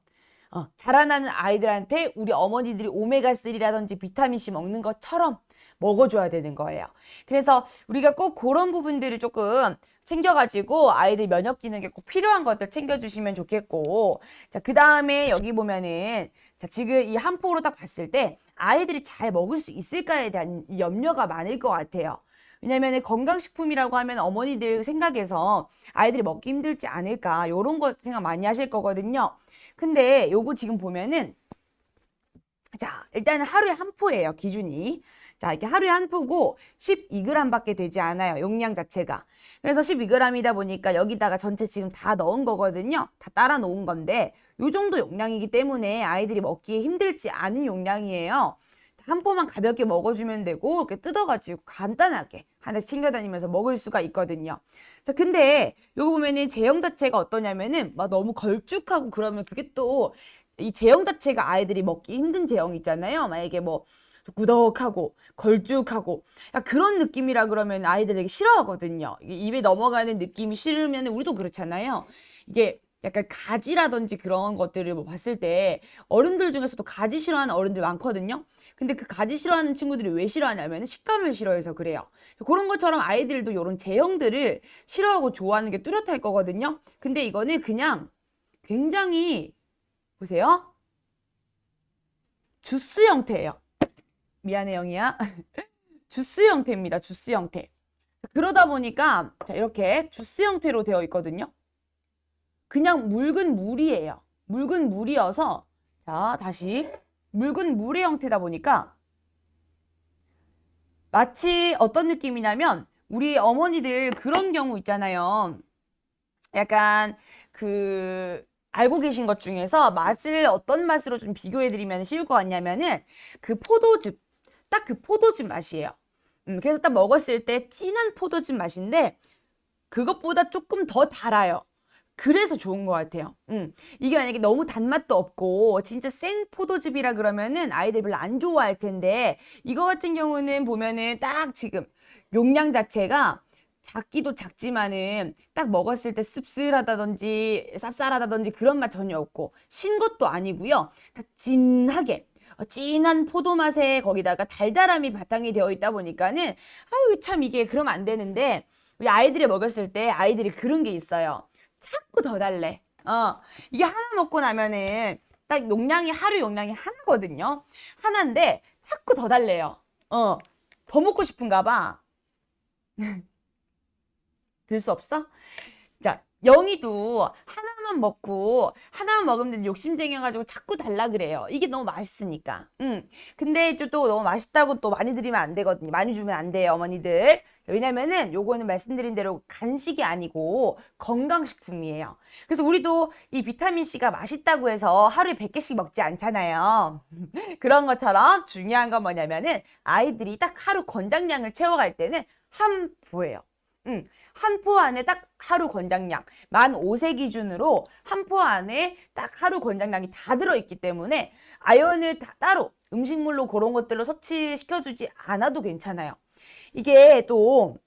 자라나는 아이들한테 우리 어머니들이 오메가3라든지 비타민C 먹는 것처럼 먹어줘야 되는 거예요. 그래서 우리가 꼭 그런 부분들을 조금 챙겨가지고 아이들 면역 기능에 꼭 필요한 것들 챙겨주시면 좋겠고 자, 그 다음에 여기 보면은 자, 지금 이 한 포로 딱 봤을 때 아이들이 잘 먹을 수 있을까에 대한 이 염려가 많을 것 같아요. 왜냐면 건강식품이라고 하면 어머니들 생각에서 아이들이 먹기 힘들지 않을까 요런 거 생각 많이 하실 거거든요. 근데 요거 지금 보면은 자, 일단은 하루에 한 포예요, 기준이. 자, 이렇게 하루에 한 포고 12g밖에 되지 않아요, 용량 자체가. 그래서 12g이다 보니까 여기다가 전체 지금 다 넣은 거거든요. 다 따라 놓은 건데 요 정도 용량이기 때문에 아이들이 먹기에 힘들지 않은 용량이에요. 한 포만 가볍게 먹어주면 되고 이렇게 뜯어가지고 간단하게 하나씩 챙겨다니면서 먹을 수가 있거든요. 자, 근데 요거 보면은 제형 자체가 어떠냐면은 막 너무 걸쭉하고 그러면 그게 또 이 제형 자체가 아이들이 먹기 힘든 제형 있잖아요. 만약에 뭐 구덕하고 걸쭉하고 그런 느낌이라 그러면 아이들 되게 싫어하거든요. 이게 입에 넘어가는 느낌이 싫으면 우리도 그렇잖아요. 이게 약간 가지라든지 그런 것들을 뭐 봤을 때 어른들 중에서도 가지 싫어하는 어른들 많거든요. 근데 그 가지 싫어하는 친구들이 왜 싫어하냐면 식감을 싫어해서 그래요. 그런 것처럼 아이들도 이런 제형들을 싫어하고 좋아하는 게 뚜렷할 거거든요. 근데 이거는 그냥 굉장히 보세요. 주스 형태예요. 미안해, 영희야. 주스 형태입니다. 주스 형태. 그러다 보니까 자, 이렇게 주스 형태로 되어 있거든요. 그냥 묽은 물이에요. 묽은 물이어서 자, 다시 묽은 물의 형태다 보니까 마치 어떤 느낌이냐면 우리 어머니들 그런 경우 있잖아요. 약간 알고 계신 것 중에서 맛을 어떤 맛으로 좀 비교해드리면 쉬울 것 같냐면은 그 포도즙, 딱 그 포도즙 맛이에요. 그래서 딱 먹었을 때 진한 포도즙 맛인데 그것보다 조금 더 달아요. 그래서 좋은 것 같아요. 이게 만약에 너무 단맛도 없고 진짜 생 포도즙이라 그러면은 아이들 별로 안 좋아할 텐데 이거 같은 경우는 보면은 딱 지금 용량 자체가 작기도 작지만은 딱 먹었을 때 씁쓸하다든지 쌉쌀하다든지 그런 맛 전혀 없고 신 것도 아니고요. 다 진하게 진한 포도 맛에 거기다가 달달함이 바탕이 되어 있다 보니까는 아유 참 이게 그러면 안 되는데 우리 아이들이 먹었을 때 아이들이 그런 게 있어요. 자꾸 더 달래. 이게 하나 먹고 나면은 딱 용량이 하루 용량이 하나거든요. 하나인데 자꾸 더 달래요. 더 먹고 싶은가 봐. 들 수 없어? 자, 영희도 하나만 먹으면 욕심쟁여가지고 자꾸 달라 그래요. 이게 너무 맛있으니까. 근데 또 너무 맛있다고 또 많이 드리면 안 되거든요. 많이 주면 안 돼요, 어머니들. 왜냐면은 요거는 말씀드린 대로 간식이 아니고 건강식품이에요. 그래서 우리도 이 비타민C가 맛있다고 해서 하루에 100개씩 먹지 않잖아요. 그런 것처럼 중요한 건 뭐냐면은 아이들이 딱 하루 권장량을 채워갈 때는 한 포예요. 한 포 안에 딱 하루 권장량 만 5세 기준으로 한 포 안에 딱 하루 권장량이 다 들어있기 때문에 아연을 따로 음식물로 그런 것들로 섭취시켜주지 않아도 괜찮아요. 이게 또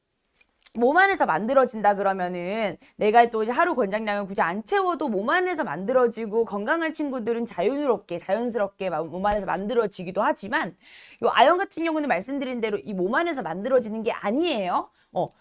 몸 안에서 만들어진다 그러면은 내가 또 이제 하루 권장량을 굳이 안 채워도 몸 안에서 만들어지고 건강한 친구들은 자연스럽게 몸 안에서 만들어지기도 하지만 요 아연 같은 경우는 말씀드린 대로 이 몸 안에서 만들어지는 게 아니에요.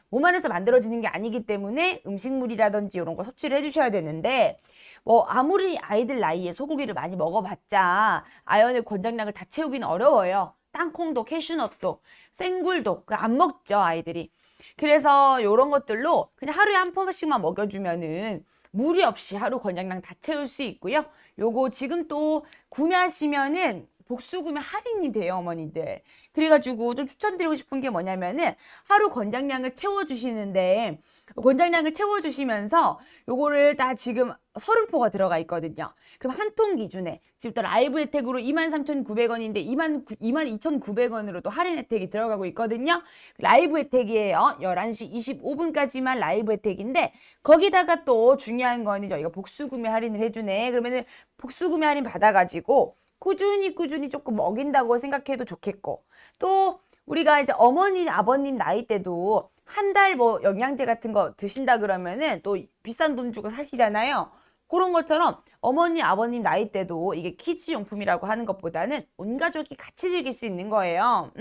몸 안에서 만들어지는 게 아니기 때문에 음식물이라든지 이런 거 섭취를 해주셔야 되는데 뭐 아무리 아이들 나이에 소고기를 많이 먹어봤자 아연의 권장량을 다 채우기는 어려워요. 땅콩도 캐슈넛도 생굴도 안 먹죠, 아이들이. 그래서 이런 것들로 그냥 하루에 한 포씩만 먹여주면은 무리 없이 하루 권장량 다 채울 수 있고요. 요거 지금 또 구매하시면은 복수구매 할인이 돼요, 어머니들. 그래가지고 좀 추천드리고 싶은 게 뭐냐면은 하루 권장량을 채워주시는데 권장량을 채워주시면서 요거를 다 지금 30포가 들어가 있거든요. 그럼 한 통 기준에 지금 또 라이브 혜택으로 23,900원인데 22,900원으로 또 할인 혜택이 들어가고 있거든요. 라이브 혜택이에요. 11시 25분까지만 라이브 혜택인데 거기다가 또 중요한 거는 저희가 복수구매 할인을 해주네. 그러면은 복수구매 할인 받아가지고 꾸준히 조금 먹인다고 생각해도 좋겠고 또 우리가 이제 어머니 아버님 나이 때도 한 달 뭐 영양제 같은 거 드신다 그러면은 또 비싼 돈 주고 사시잖아요. 그런 것처럼 어머니 아버님 나이 때도 이게 키즈 용품이라고 하는 것보다는 온 가족이 같이 즐길 수 있는 거예요.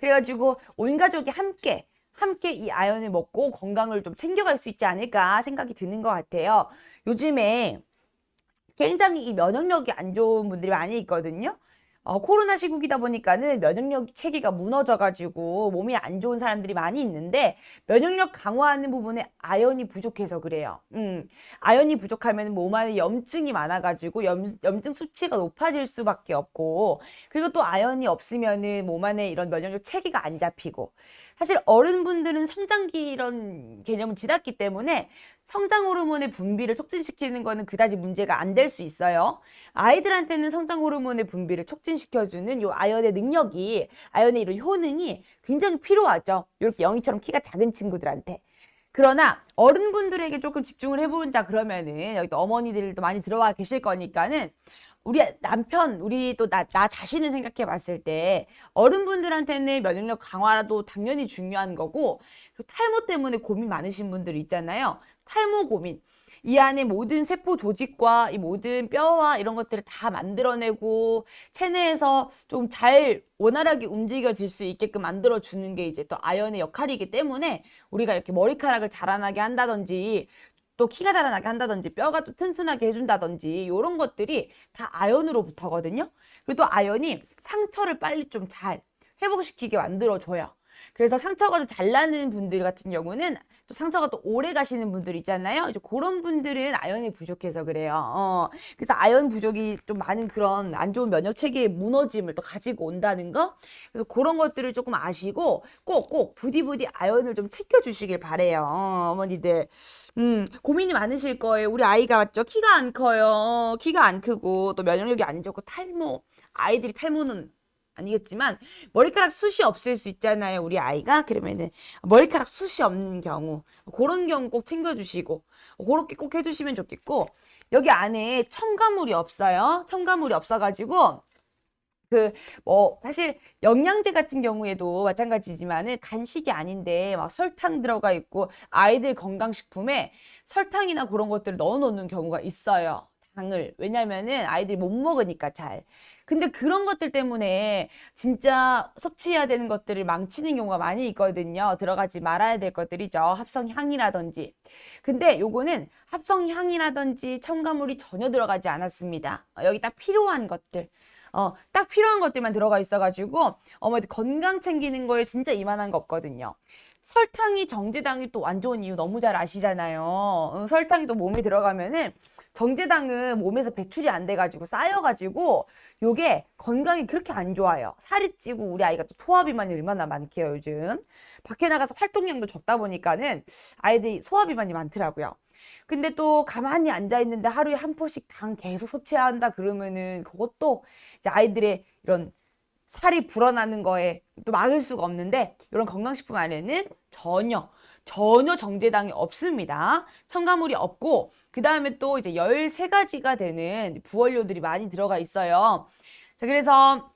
그래가지고 온 가족이 함께 이 아연을 먹고 건강을 좀 챙겨갈 수 있지 않을까 생각이 드는 것 같아요. 요즘에 굉장히 이 면역력이 안 좋은 분들이 많이 있거든요. 코로나 시국이다 보니까는 면역력 체계가 무너져가지고 몸이 안 좋은 사람들이 많이 있는데 면역력 강화하는 부분에 아연이 부족해서 그래요. 아연이 부족하면 몸 안에 염증이 많아가지고 염증 수치가 높아질 수밖에 없고 그리고 또 아연이 없으면은 몸 안에 이런 면역력 체계가 안 잡히고 사실 어른분들은 성장기 이런 개념은 지났기 때문에 성장 호르몬의 분비를 촉진시키는 거는 그다지 문제가 안 될 수 있어요. 아이들한테는 성장 호르몬의 분비를 촉진시켜주는 요 아연의 능력이, 아연의 이런 효능이 굉장히 필요하죠. 이렇게 영희처럼 키가 작은 친구들한테. 그러나 어른분들에게 조금 집중을 해보자 그러면은 여기 또 어머니들도 많이 들어와 계실 거니까는 우리 남편, 우리 또 나 자신을 생각해 봤을 때 어른분들한테는 면역력 강화라도 당연히 중요한 거고 탈모 때문에 고민 많으신 분들 있잖아요. 탈모 고민. 이 안에 모든 세포 조직과 이 모든 뼈와 이런 것들을 다 만들어내고 체내에서 좀 잘 원활하게 움직여질 수 있게끔 만들어주는 게 이제 또 아연의 역할이기 때문에 우리가 이렇게 머리카락을 자라나게 한다든지 또 키가 자라나게 한다든지 뼈가 또 튼튼하게 해준다든지 이런 것들이 다 아연으로부터거든요. 그리고 또 아연이 상처를 빨리 좀 잘 회복시키게 만들어줘요. 그래서 상처가 좀 잘 나는 분들 같은 경우는 또 상처가 또 오래 가시는 분들 있잖아요. 이제 그런 분들은 아연이 부족해서 그래요. 그래서 아연 부족이 좀 많은 그런 안 좋은 면역 체계의 무너짐을 또 가지고 온다는 거. 그래서 그런 것들을 조금 아시고 꼭 부디부디 아연을 좀 챙겨주시길 바래요. 어머니들. 고민이 많으실 거예요. 우리 아이가 맞죠? 키가 안 커요. 키가 안 크고 또 면역력이 안 좋고 탈모. 아이들이 탈모는 아니겠지만 머리카락 숱이 없을 수 있잖아요. 우리 아이가. 그러면은 머리카락 숱이 없는 경우 그런 경우 꼭 챙겨주시고 그렇게 꼭 해주시면 좋겠고 여기 안에 첨가물이 없어요. 첨가물이 없어가지고 사실 영양제 같은 경우에도 마찬가지지만은 간식이 아닌데 막 설탕 들어가 있고 아이들 건강식품에 설탕이나 그런 것들을 넣어 놓는 경우가 있어요. 당을. 왜냐면은 아이들이 못 먹으니까 잘. 근데 그런 것들 때문에 진짜 섭취해야 되는 것들을 망치는 경우가 많이 있거든요. 들어가지 말아야 될 것들이죠. 합성향이라든지. 근데 요거는 합성향이라든지 첨가물이 전혀 들어가지 않았습니다. 여기 딱 필요한 것들. 딱 필요한 것들만 들어가 있어가지고 어머니들 건강 챙기는 거에 진짜 이만한 거 없거든요. 설탕이 정제당이 또 안 좋은 이유 너무 잘 아시잖아요. 설탕이 또 몸에 들어가면은 정제당은 몸에서 배출이 안 돼가지고 쌓여가지고 요게 건강이 그렇게 안 좋아요. 살이 찌고 우리 아이가 또 소화비만이 얼마나 많게요 요즘. 밖에 나가서 활동량도 적다 보니까는 아이들이 소화비만이 많더라고요. 근데 또 가만히 앉아 있는데 하루에 한 포씩 당 계속 섭취해야 한다 그러면은 그것도 이제 아이들의 이런 살이 불어나는 거에 또 막을 수가 없는데 이런 건강식품 안에는 전혀 정제당이 없습니다. 첨가물이 없고 그 다음에 또 이제 13가지가 되는 부원료들이 많이 들어가 있어요. 자, 그래서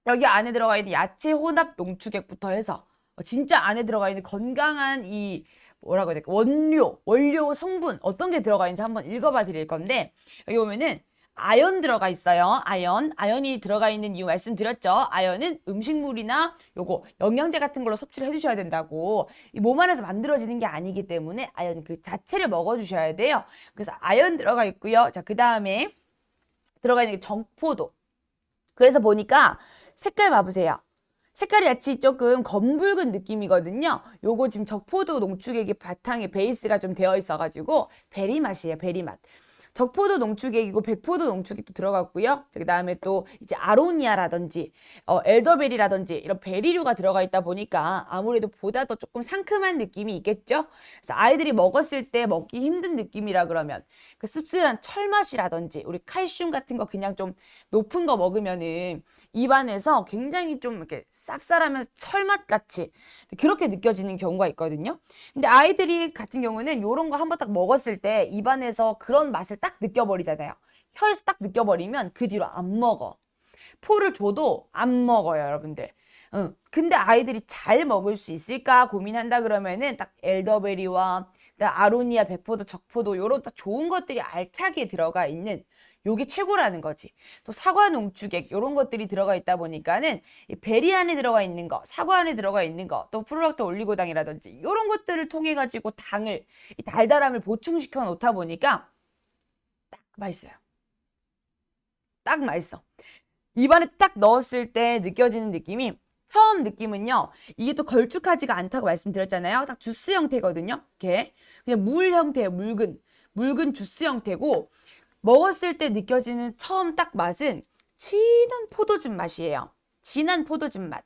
여기 안에 들어가 있는 야채 혼합 농축액부터 해서 진짜 안에 들어가 있는 건강한 이 뭐라고 해야 될까? 원료 성분 어떤 게 들어가 있는지 한번 읽어봐 드릴 건데 여기 보면은 아연 들어가 있어요. 아연이 들어가 있는 이유 말씀드렸죠. 아연은 음식물이나 요거 영양제 같은 걸로 섭취를 해주셔야 된다고 이 몸 안에서 만들어지는 게 아니기 때문에 아연 그 자체를 먹어주셔야 돼요. 그래서 아연 들어가 있고요. 자, 그 다음에 들어가 있는 게 정포도. 그래서 보니까 색깔 봐보세요. 색깔이 같이 조금 검붉은 느낌이거든요. 요거 지금 적포도 농축액이 바탕에 베이스가 좀 되어 있어가지고 베리 맛이에요. 베리 맛. 적포도 농축액이고 백포도 농축액도 들어갔고요. 그 다음에 또 이제 아로니아라든지 엘더베리라든지 이런 베리류가 들어가 있다 보니까 아무래도 보다 더 조금 상큼한 느낌이 있겠죠. 그래서 아이들이 먹었을 때 먹기 힘든 느낌이라 그러면 그 씁쓸한 철맛이라든지 우리 칼슘 같은 거 그냥 좀 높은 거 먹으면은 입안에서 굉장히 좀 이렇게 쌉쌀하면서 철맛 같이 그렇게 느껴지는 경우가 있거든요. 근데 아이들이 같은 경우는 이런 거 한번 딱 먹었을 때 입안에서 그런 맛을 딱 느껴버리잖아요. 혀에서 딱 느껴버리면 그 뒤로 안 먹어. 포를 줘도 안 먹어요, 여러분들. 근데 아이들이 잘 먹을 수 있을까 고민한다 그러면은 딱 엘더베리와 아로니아, 백포도, 적포도 요런 딱 좋은 것들이 알차게 들어가 있는 요게 최고라는 거지. 또 사과 농축액 요런 것들이 들어가 있다 보니까는 이 베리 안에 들어가 있는 거, 사과 안에 들어가 있는 거, 또 프로락토 올리고당이라든지 요런 것들을 통해 가지고 당을 이 달달함을 보충시켜 놓다 보니까 딱 맛있어요. 딱 맛있어. 입안에 딱 넣었을 때 느껴지는 느낌이 처음 느낌은요. 이게 또 걸쭉하지가 않다고 말씀드렸잖아요. 딱 주스 형태거든요. 이렇게 그냥 물 형태예요. 묽은 주스 형태고 먹었을 때 느껴지는 처음 딱 맛은 진한 포도즙 맛이에요. 진한 포도즙 맛.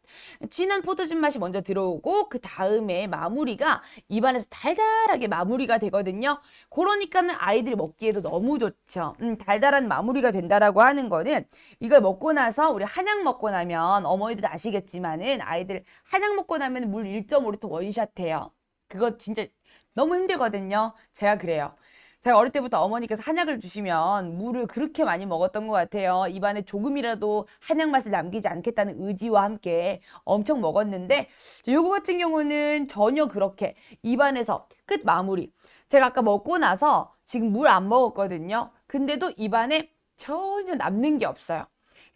진한 포도즙 맛이 먼저 들어오고 그 다음에 마무리가 입안에서 달달하게 마무리가 되거든요. 그러니까는 아이들이 먹기에도 너무 좋죠. 달달한 마무리가 된다라고 하는 거는 이걸 먹고 나서 우리 한약 먹고 나면 어머니들 아시겠지만은 아이들 한약 먹고 나면 물 1.5리터 원샷해요. 그거 진짜 너무 힘들거든요. 제가 그래요. 제가 어릴 때부터 어머니께서 한약을 주시면 물을 그렇게 많이 먹었던 것 같아요. 입안에 조금이라도 한약 맛을 남기지 않겠다는 의지와 함께 엄청 먹었는데 요거 같은 경우는 전혀 그렇게 입안에서 끝 마무리. 제가 아까 먹고 나서 지금 물 안 먹었거든요. 근데도 입안에 전혀 남는 게 없어요.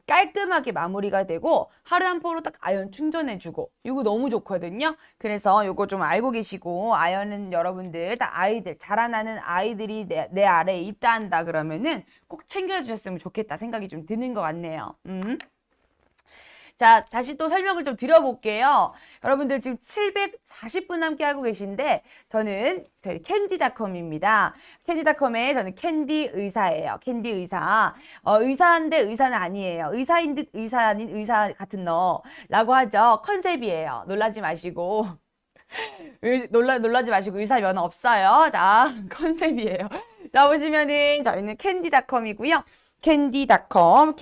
깔끔하게 마무리가 되고 하루 한 포로 딱 아연 충전해주고 이거 너무 좋거든요. 그래서 이거 좀 알고 계시고 아연은 여러분들 딱 아이들 자라나는 아이들이 내 아래에 있다 한다 그러면은 꼭 챙겨주셨으면 좋겠다 생각이 좀 드는 것 같네요. 자, 다시 또 설명을 좀 드려볼게요. 여러분들 지금 740분 함께 하고 계신데 저희 캔디닷컴입니다. 캔디닷컴에 저는 캔디 의사예요. 캔디 의사. 의사인데 의사는 아니에요. 의사인 듯 의사 아닌 의사 같은 너라고 하죠. 컨셉이에요. 놀라지 마시고. 놀라지 마시고 의사 면허 없어요. 자, 컨셉이에요. 자, 보시면은 저희는 캔디닷컴이고요. 캔디닷컴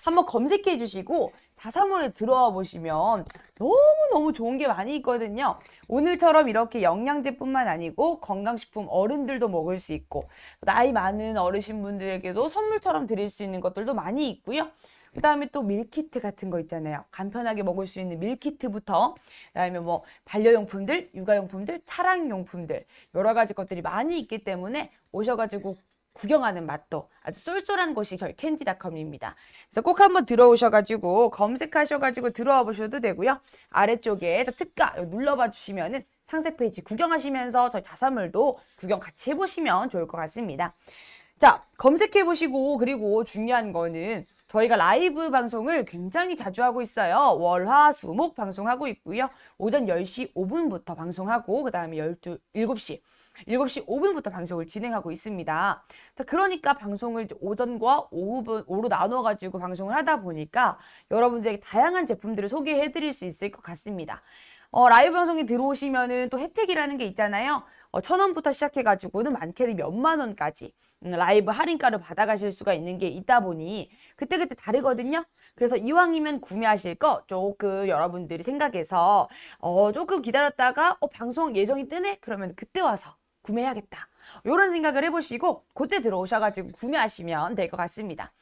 한번 검색해 주시고 자사몰에 들어와 보시면 너무너무 좋은 게 많이 있거든요. 오늘처럼 이렇게 영양제뿐만 아니고 건강식품 어른들도 먹을 수 있고 나이 많은 어르신분들에게도 선물처럼 드릴 수 있는 것들도 많이 있고요. 그 다음에 또 밀키트 같은 거 있잖아요. 간편하게 먹을 수 있는 밀키트부터 그다음에 뭐 반려용품들, 육아용품들, 차량용품들 여러 가지 것들이 많이 있기 때문에 오셔가지고 구경하는 맛도 아주 쏠쏠한 곳이 저희 캔디닷컴입니다. 그래서 꼭 한번 들어오셔가지고 검색하셔가지고 들어와 보셔도 되고요. 아래쪽에 특가 눌러봐 주시면은 상세 페이지 구경하시면서 저희 자사몰도 구경 같이 해보시면 좋을 것 같습니다. 자, 검색해 보시고 그리고 중요한 거는 저희가 라이브 방송을 굉장히 자주 하고 있어요. 월, 화, 수, 목 방송하고 있고요. 오전 10시 5분부터 방송하고 그 다음에 7시 5분부터 방송을 진행하고 있습니다. 자, 그러니까 방송을 이제 오전과 오후로 나눠가지고 방송을 하다 보니까 여러분들에게 다양한 제품들을 소개해 드릴 수 있을 것 같습니다. 라이브 방송에 들어오시면은 또 혜택이라는 게 있잖아요. 1,000원부터 시작해가지고는 많게는 몇만 원까지 라이브 할인가를 받아가실 수가 있는 게 있다 보니 그때그때 다르거든요. 그래서 이왕이면 구매하실 거 조금 여러분들이 생각해서 조금 기다렸다가 방송 예정이 뜨네? 그러면 그때 와서 구매해야겠다. 이런 생각을 해보시고 그때 들어오셔가지고 구매하시면 될 것 같습니다.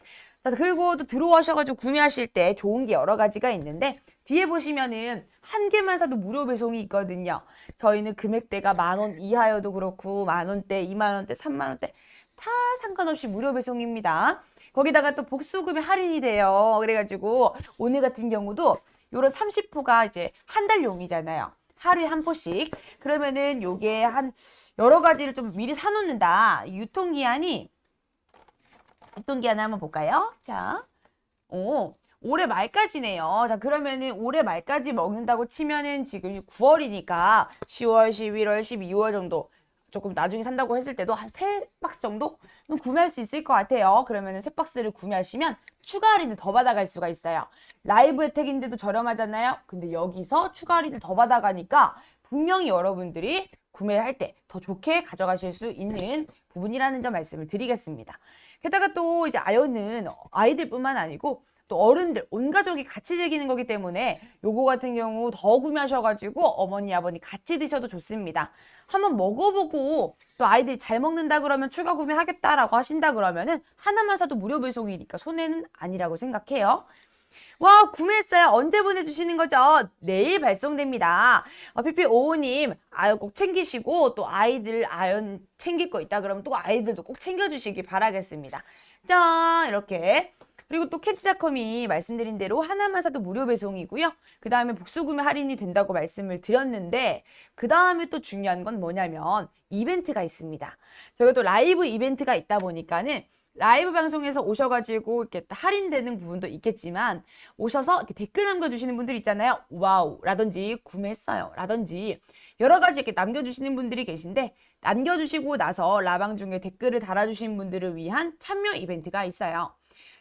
자, 그리고 또 들어오셔가지고 구매하실 때 좋은 게 여러 가지가 있는데 뒤에 보시면은 한 개만 사도 무료 배송이 있거든요. 저희는 금액대가 10,000원 이하여도 그렇고 10,000원대, 20,000원대, 30,000원대 다 상관없이 무료 배송입니다. 거기다가 또 복수금이 할인이 돼요. 그래가지고 오늘 같은 경우도 요런 30포가 이제 한 달용이잖아요. 하루에 한 포씩. 그러면은 요게 한 여러 가지를 좀 미리 사놓는다. 유통기한을 한번 볼까요? 자, 올해 말까지네요. 자, 그러면은 올해 말까지 먹는다고 치면은 지금 9월이니까 10월, 11월, 12월 정도 조금 나중에 산다고 했을 때도 한 3박스 정도는 구매할 수 있을 것 같아요. 그러면은 3박스를 구매하시면 추가 할인을 더 받아갈 수가 있어요. 라이브 혜택인데도 저렴하잖아요. 근데 여기서 추가 할인을 더 받아가니까 분명히 여러분들이 구매할 때 더 좋게 가져가실 수 있는 부분이라는 점 말씀을 드리겠습니다. 게다가 또 이제 아연은 아이들뿐만 아니고 또 어른들, 온 가족이 같이 즐기는 거기 때문에 요거 같은 경우 더 구매하셔가지고 어머니, 아버님 같이 드셔도 좋습니다. 한번 먹어보고 또 아이들이 잘 먹는다 그러면 추가 구매하겠다라고 하신다 그러면은 하나만 사도 무료 배송이니까 손해는 아니라고 생각해요. 와, 구매했어요. 언제 보내주시는 거죠? 내일 발송됩니다. PP55님, 아연 꼭 챙기시고, 또 아이들 아연 챙길 거 있다 그러면 또 아이들도 꼭 챙겨주시기 바라겠습니다. 짠! 이렇게. 그리고 또 캔디닷컴이 말씀드린 대로 하나만 사도 무료 배송이고요. 그 다음에 복수구매 할인이 된다고 말씀을 드렸는데 그 다음에 또 중요한 건 뭐냐면 이벤트가 있습니다. 저희가 또 라이브 이벤트가 있다 보니까는 라이브 방송에서 오셔가지고 이렇게 할인되는 부분도 있겠지만 오셔서 이렇게 댓글 남겨주시는 분들 있잖아요. 와우 라든지 구매했어요 라든지 여러 가지 이렇게 남겨주시는 분들이 계신데 남겨주시고 나서 라방 중에 댓글을 달아주신 분들을 위한 참여 이벤트가 있어요.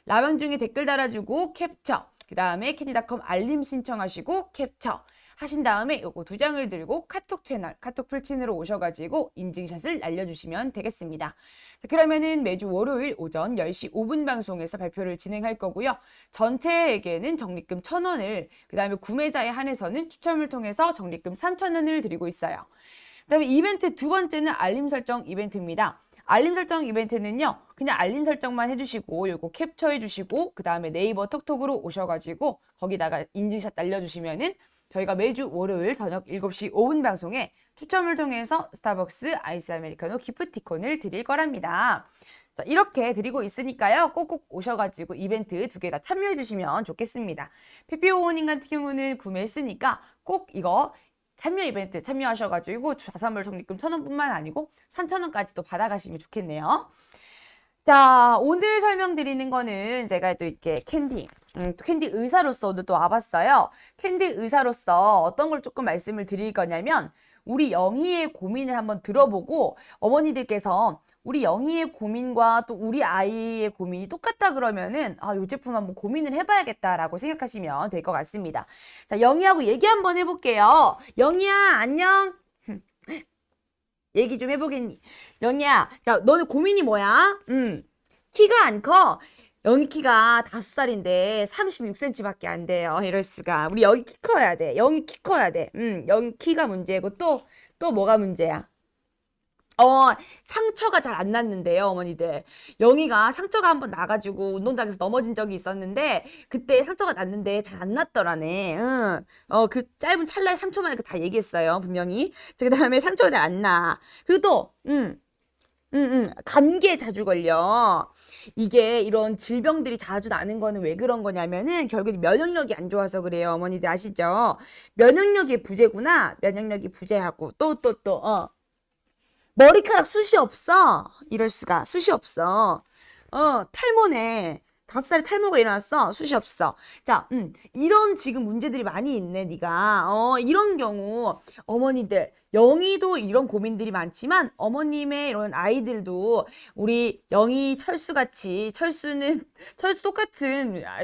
라방 중에 댓글 달아주고 캡처 그 다음에 캔디닷컴 알림 신청하시고 캡처 하신 다음에 요거 2장을 들고 카톡 채널, 카톡 풀친으로 오셔가지고 인증샷을 날려주시면 되겠습니다. 자, 그러면은 매주 월요일 오전 10시 5분 방송에서 발표를 진행할 거고요. 전체에게는 적립금 1,000원을, 그 다음에 구매자에 한해서는 추첨을 통해서 적립금 3,000원을 드리고 있어요. 그 다음에 이벤트 두 번째는 알림 설정 이벤트입니다. 알림 설정 이벤트는요, 그냥 알림 설정만 해주시고 요거 캡처해 주시고 그 다음에 네이버 톡톡으로 오셔가지고 거기다가 인증샷 날려주시면은 저희가 매주 월요일 저녁 7시 5분 방송에 추첨을 통해서 스타벅스 아이스 아메리카노 기프티콘을 드릴 거랍니다. 자, 이렇게 드리고 있으니까요. 꼭꼭 오셔가지고 이벤트 2개 다 참여해 주시면 좋겠습니다. 페피오님 같은 경우는 구매했으니까 꼭 이거 참여 이벤트 참여하셔가지고 자산물 적립금 1,000원뿐만 아니고 3,000원까지도 받아가시면 좋겠네요. 자, 오늘 설명드리는 거는 제가 또 이렇게 또 캔디 의사로서 오늘 또 와봤어요. 캔디 의사로서 어떤 걸 조금 말씀을 드릴 거냐면 우리 영희의 고민을 한번 들어보고 어머니들께서 우리 영희의 고민과 또 우리 아이의 고민이 똑같다 그러면은 이 제품 한번 고민을 해봐야겠다라고 생각하시면 될 것 같습니다. 자, 영희하고 얘기 한번 해볼게요. 영희야, 안녕. 얘기 좀 해보겠니? 영희야, 자, 너는 고민이 뭐야? 키가 안 커. 영희 키가 5살인데 36cm밖에 안 돼요. 이럴 수가. 우리 영희 키 커야 돼. 영희 키 커야 돼. 영희 키가 문제고 또 뭐가 문제야? 상처가 잘 안 났는데요, 어머니들. 영희가 상처가 한번 나가지고 운동장에서 넘어진 적이 있었는데, 그때 상처가 났는데 잘 안 났더라네. 그 짧은 찰나의 상처만 다 얘기했어요, 분명히. 그 다음에 상처가 잘 안 나. 그리고 또, 감기에 자주 걸려. 이게 이런 질병들이 자주 나는 거는 왜 그런 거냐면은 결국 면역력이 안 좋아서 그래요. 어머니들 아시죠? 면역력이 부재구나. 면역력이 부재하고 또. 머리카락 숱이 없어. 이럴 수가. 숱이 없어. 탈모네. 5살에 탈모가 일어났어. 숱이 없어. 자, 이런 지금 문제들이 많이 있네, 네가. 이런 경우 어머니들 영희도 이런 고민들이 많지만 어머님의 이런 아이들도 우리 영희 철수같이 철수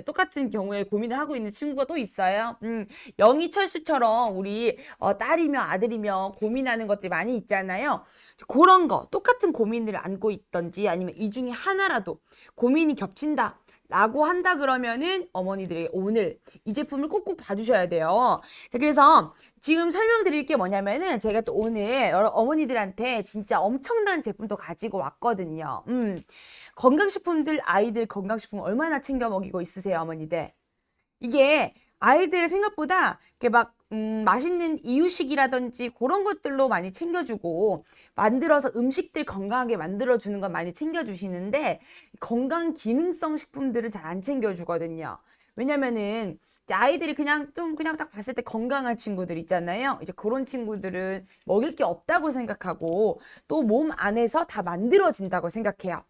똑같은 경우에 고민을 하고 있는 친구가 또 있어요. 영희 철수처럼 우리 딸이며 아들이며 고민하는 것들이 많이 있잖아요. 그런 거 똑같은 고민을 안고 있던지 아니면 이 중에 하나라도 고민이 겹친다. 라고 한다 그러면은 어머니들이 오늘 이 제품을 꼭꼭 봐주셔야 돼요. 자, 그래서 지금 설명드릴 게 뭐냐면은 제가 또 오늘 여러 어머니들한테 진짜 엄청난 제품도 가지고 왔거든요. 건강식품들 아이들 건강식품 얼마나 챙겨 먹이고 있으세요, 어머니들? 이게 아이들 생각보다 이렇게 막 맛있는 이유식이라든지 그런 것들로 많이 챙겨주고 만들어서 음식들 건강하게 만들어주는 건 많이 챙겨주시는데 건강 기능성 식품들은 잘 안 챙겨주거든요. 왜냐면은 이제 아이들이 그냥 딱 봤을 때 건강한 친구들 있잖아요. 이제 그런 친구들은 먹일 게 없다고 생각하고 또 몸 안에서 다 만들어진다고 생각해요.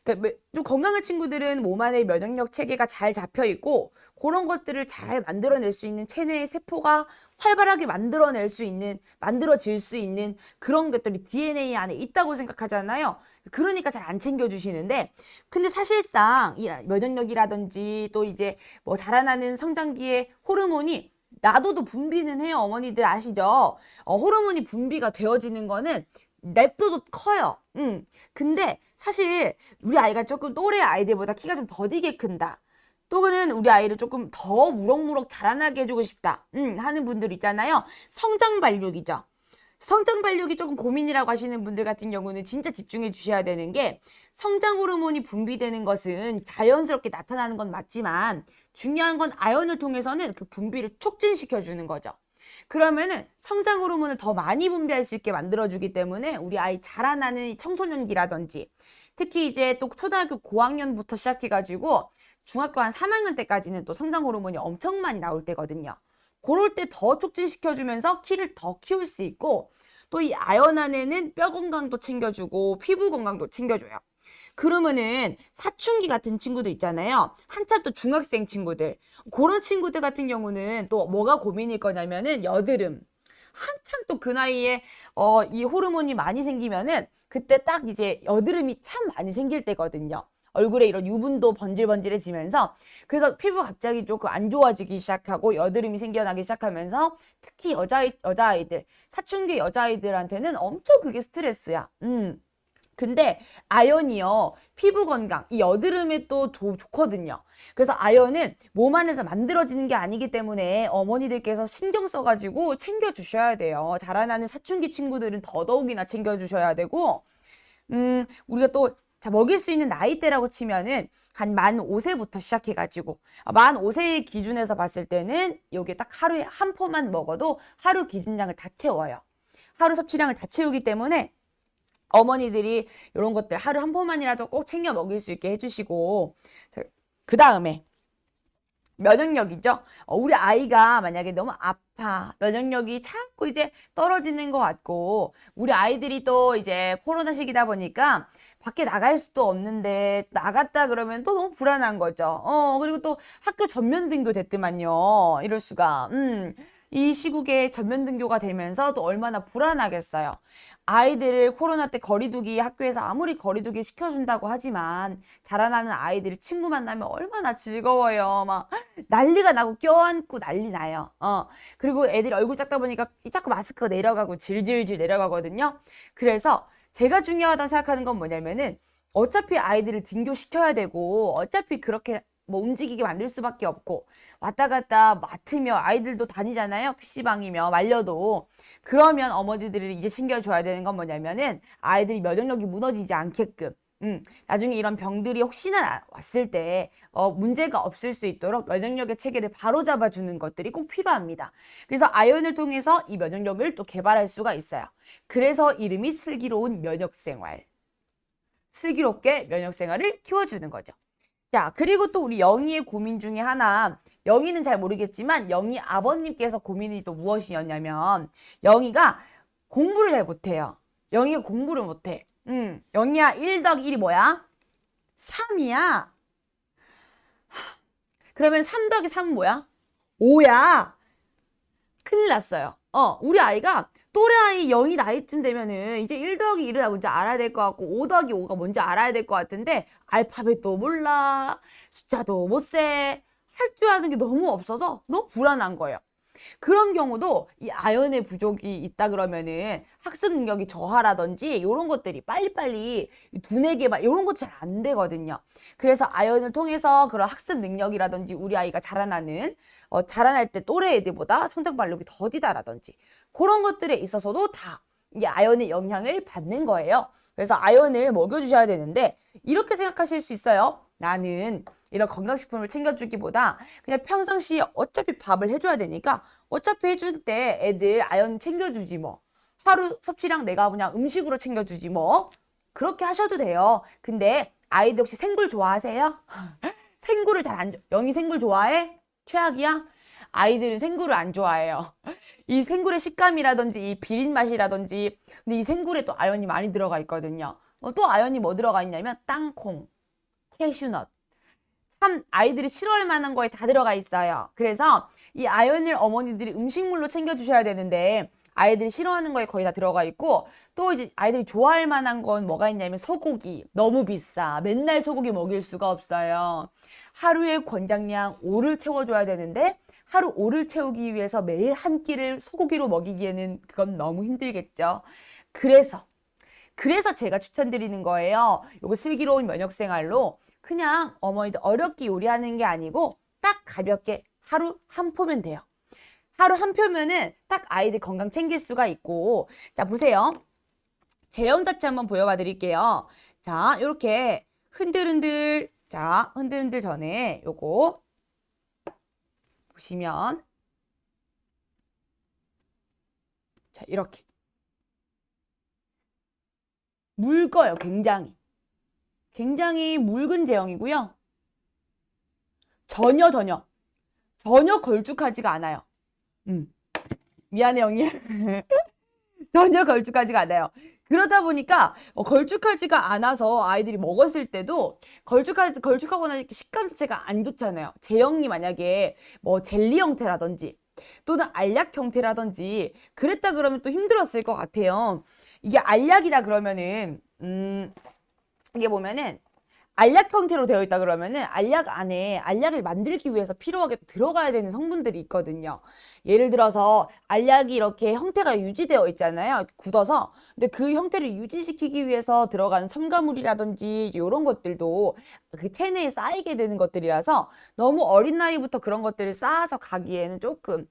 그러니까 좀 건강한 친구들은 몸 안에 면역력 체계가 잘 잡혀 있고 그런 것들을 잘 만들어낼 수 있는 체내의 세포가 활발하게 만들어질 수 있는 그런 것들이 DNA 안에 있다고 생각하잖아요. 그러니까 잘 안 챙겨주시는데 근데 사실상 이 면역력이라든지 또 이제 뭐 자라나는 성장기의 호르몬이 나도도 분비는 해요. 어머니들 아시죠? 호르몬이 분비가 되어지는 거는 냅둬도 커요. 근데 사실 우리 아이가 조금 또래 아이들보다 키가 좀 더디게 큰다. 또는 우리 아이를 조금 더 무럭무럭 자라나게 해주고 싶다. 하는 분들 있잖아요. 성장 발육이죠. 성장 발육이 조금 고민이라고 하시는 분들 같은 경우는 진짜 집중해 주셔야 되는 게 성장 호르몬이 분비되는 것은 자연스럽게 나타나는 건 맞지만 중요한 건 아연을 통해서는 그 분비를 촉진시켜 주는 거죠. 그러면은 성장 호르몬을 더 많이 분비할 수 있게 만들어주기 때문에 우리 아이 자라나는 청소년기라든지 특히 이제 또 초등학교 고학년부터 시작해가지고 중학교 한 3학년 때까지는 또 성장 호르몬이 엄청 많이 나올 때거든요. 그럴 때 더 촉진시켜주면서 키를 더 키울 수 있고 또 이 아연 안에는 뼈 건강도 챙겨주고 피부 건강도 챙겨줘요. 그러면은 사춘기 같은 친구들 있잖아요. 한참 또 중학생 친구들. 그런 친구들 같은 경우는 또 뭐가 고민일 거냐면은 여드름. 한참 또 그 나이에 이 호르몬이 많이 생기면은 그때 딱 이제 여드름이 참 많이 생길 때거든요. 얼굴에 이런 유분도 번질번질해지면서 그래서 피부 갑자기 조금 안 좋아지기 시작하고 여드름이 생겨나기 시작하면서 특히 여자아이들, 사춘기 여자아이들한테는 엄청 그게 스트레스야. 근데 아연이요, 피부 건강, 이 여드름에 또 좋거든요. 그래서 아연은 몸 안에서 만들어지는 게 아니기 때문에 어머니들께서 신경 써가지고 챙겨주셔야 돼요. 자라나는 사춘기 친구들은 더더욱이나 챙겨주셔야 되고, 우리가 또 자, 먹일 수 있는 나이대라고 치면은 한 만 5세부터 시작해가지고 만 5세 기준에서 봤을 때는 요게 딱 하루에 한 포만 먹어도 하루 기준량을 다 채워요. 하루 섭취량을 다 채우기 때문에 어머니들이 이런 것들 하루 한 포만이라도 꼭 챙겨 먹일 수 있게 해주시고, 그 다음에 면역력이죠. 우리 아이가 만약에 너무 아파, 면역력이 자꾸 이제 떨어지는 것 같고, 우리 아이들이 또 이제 코로나 시기다 보니까 밖에 나갈 수도 없는데, 나갔다 그러면 또 너무 불안한 거죠. 그리고 또 학교 전면 등교 됐더만요. 이럴 수가. 이 시국에 전면 등교가 되면서 또 얼마나 불안하겠어요. 아이들을 코로나 때 거리두기, 학교에서 아무리 거리두기 시켜준다고 하지만 자라나는 아이들이 친구 만나면 얼마나 즐거워요. 막 난리가 나고 껴안고 난리 나요. 그리고 애들이 얼굴 작다 보니까 자꾸 마스크가 내려가고 질질질 내려가거든요. 그래서 제가 중요하다고 생각하는 건 뭐냐면은 어차피 아이들을 등교시켜야 되고 어차피 그렇게 뭐 움직이게 만들 수밖에 없고 왔다 갔다 맡으며 아이들도 다니잖아요. PC방이며 말려도. 그러면 어머니들이 이제 챙겨줘야 되는 건 뭐냐면은 아이들이 면역력이 무너지지 않게끔 나중에 이런 병들이 혹시나 왔을 때 문제가 없을 수 있도록 면역력의 체계를 바로잡아주는 것들이 꼭 필요합니다. 그래서 아연을 통해서 이 면역력을 또 개발할 수가 있어요. 그래서 이름이 슬기로운 면역생활. 슬기롭게 면역생활을 키워주는 거죠. 자, 그리고 또 우리 영희의 고민 중에 하나, 영희는 잘 모르겠지만 영희 아버님께서 고민이 또 무엇이었냐면 영희가 공부를 잘 못해요. 영희가 공부를 못해. 영희야, 1 더하기 1이 뭐야? 3이야. 그러면 3 더하기 3은 뭐야? 5야. 큰일 났어요. 우리 아이가 또래 아이 영희 나이쯤 되면은 이제 1 더하기 1을 뭔지 알아야 될 것 같고 5 더하기 5가 뭔지 알아야 될 것 같은데 알파벳도 몰라, 숫자도 못 세, 할 줄 아는 게 너무 없어서 너무 불안한 거예요. 그런 경우도 이 아연의 부족이 있다 그러면은 학습 능력이 저하라든지 이런 것들이 빨리빨리 두뇌 개발 이런 것도 잘 안 되거든요. 그래서 아연을 통해서 그런 학습 능력이라든지 우리 아이가 자라날 때 또래 애들보다 성장 발육이 더디다라든지 그런 것들에 있어서도 다 이 아연의 영향을 받는 거예요. 그래서 아연을 먹여주셔야 되는데 이렇게 생각하실 수 있어요. 나는 이런 건강식품을 챙겨주기보다 그냥 평상시에 어차피 밥을 해줘야 되니까 어차피 해줄 때 애들 아연 챙겨주지 뭐. 하루 섭취량 내가 그냥 음식으로 챙겨주지 뭐. 그렇게 하셔도 돼요. 근데 아이들 혹시 생굴 좋아하세요? 생굴을 영희 생굴 좋아해? 최악이야? 아이들은 생굴을 안 좋아해요. 이 생굴의 식감이라든지 이 비린 맛이라든지 근데 이 생굴에 또 아연이 많이 들어가 있거든요. 또 아연이 뭐 들어가 있냐면 땅콩, 캐슈넛. 참 아이들이 싫어할 만한 거에 다 들어가 있어요. 그래서 이 아연을 어머니들이 음식물로 챙겨주셔야 되는데 아이들이 싫어하는 거에 거의 다 들어가 있고 또 이제 아이들이 좋아할 만한 건 뭐가 있냐면 소고기. 너무 비싸. 맨날 소고기 먹일 수가 없어요. 하루에 권장량 5를 채워줘야 되는데 하루 5를 채우기 위해서 매일 한 끼를 소고기로 먹이기에는 그건 너무 힘들겠죠. 그래서 제가 추천드리는 거예요. 요거 슬기로운 면역생활로 그냥 어머니들 어렵게 요리하는 게 아니고 딱 가볍게 하루 한 포면 돼요. 하루 한 표면은 딱 아이들 건강 챙길 수가 있고 자 보세요. 제형 자체 한번 보여봐 드릴게요. 자 요렇게 흔들흔들 자 흔들흔들 전에 요거 보시면 자 이렇게 묽어요. 굉장히 묽은 제형이고요. 전혀 걸쭉하지가 않아요. 미안해 영희. 전혀 걸쭉하지가 않아요. 그러다 보니까 걸쭉하지가 않아서 아이들이 먹었을 때도 걸쭉하거나 이렇게 식감 자체가 안 좋잖아요. 제형이 만약에 뭐 젤리 형태라든지 또는 알약 형태라든지 그랬다 그러면 또 힘들었을 것 같아요. 이게 알약이다 그러면은 이게 보면은 알약 형태로 되어 있다 그러면은 알약 안에 알약을 만들기 위해서 필요하게 들어가야 되는 성분들이 있거든요. 예를 들어서 알약이 이렇게 형태가 유지되어 있잖아요. 이렇게 굳어서. 근데 그 형태를 유지시키기 위해서 들어가는 첨가물이라든지 이런 것들도 그 체내에 쌓이게 되는 것들이라서 너무 어린 나이부터 그런 것들을 쌓아서 가기에는 조금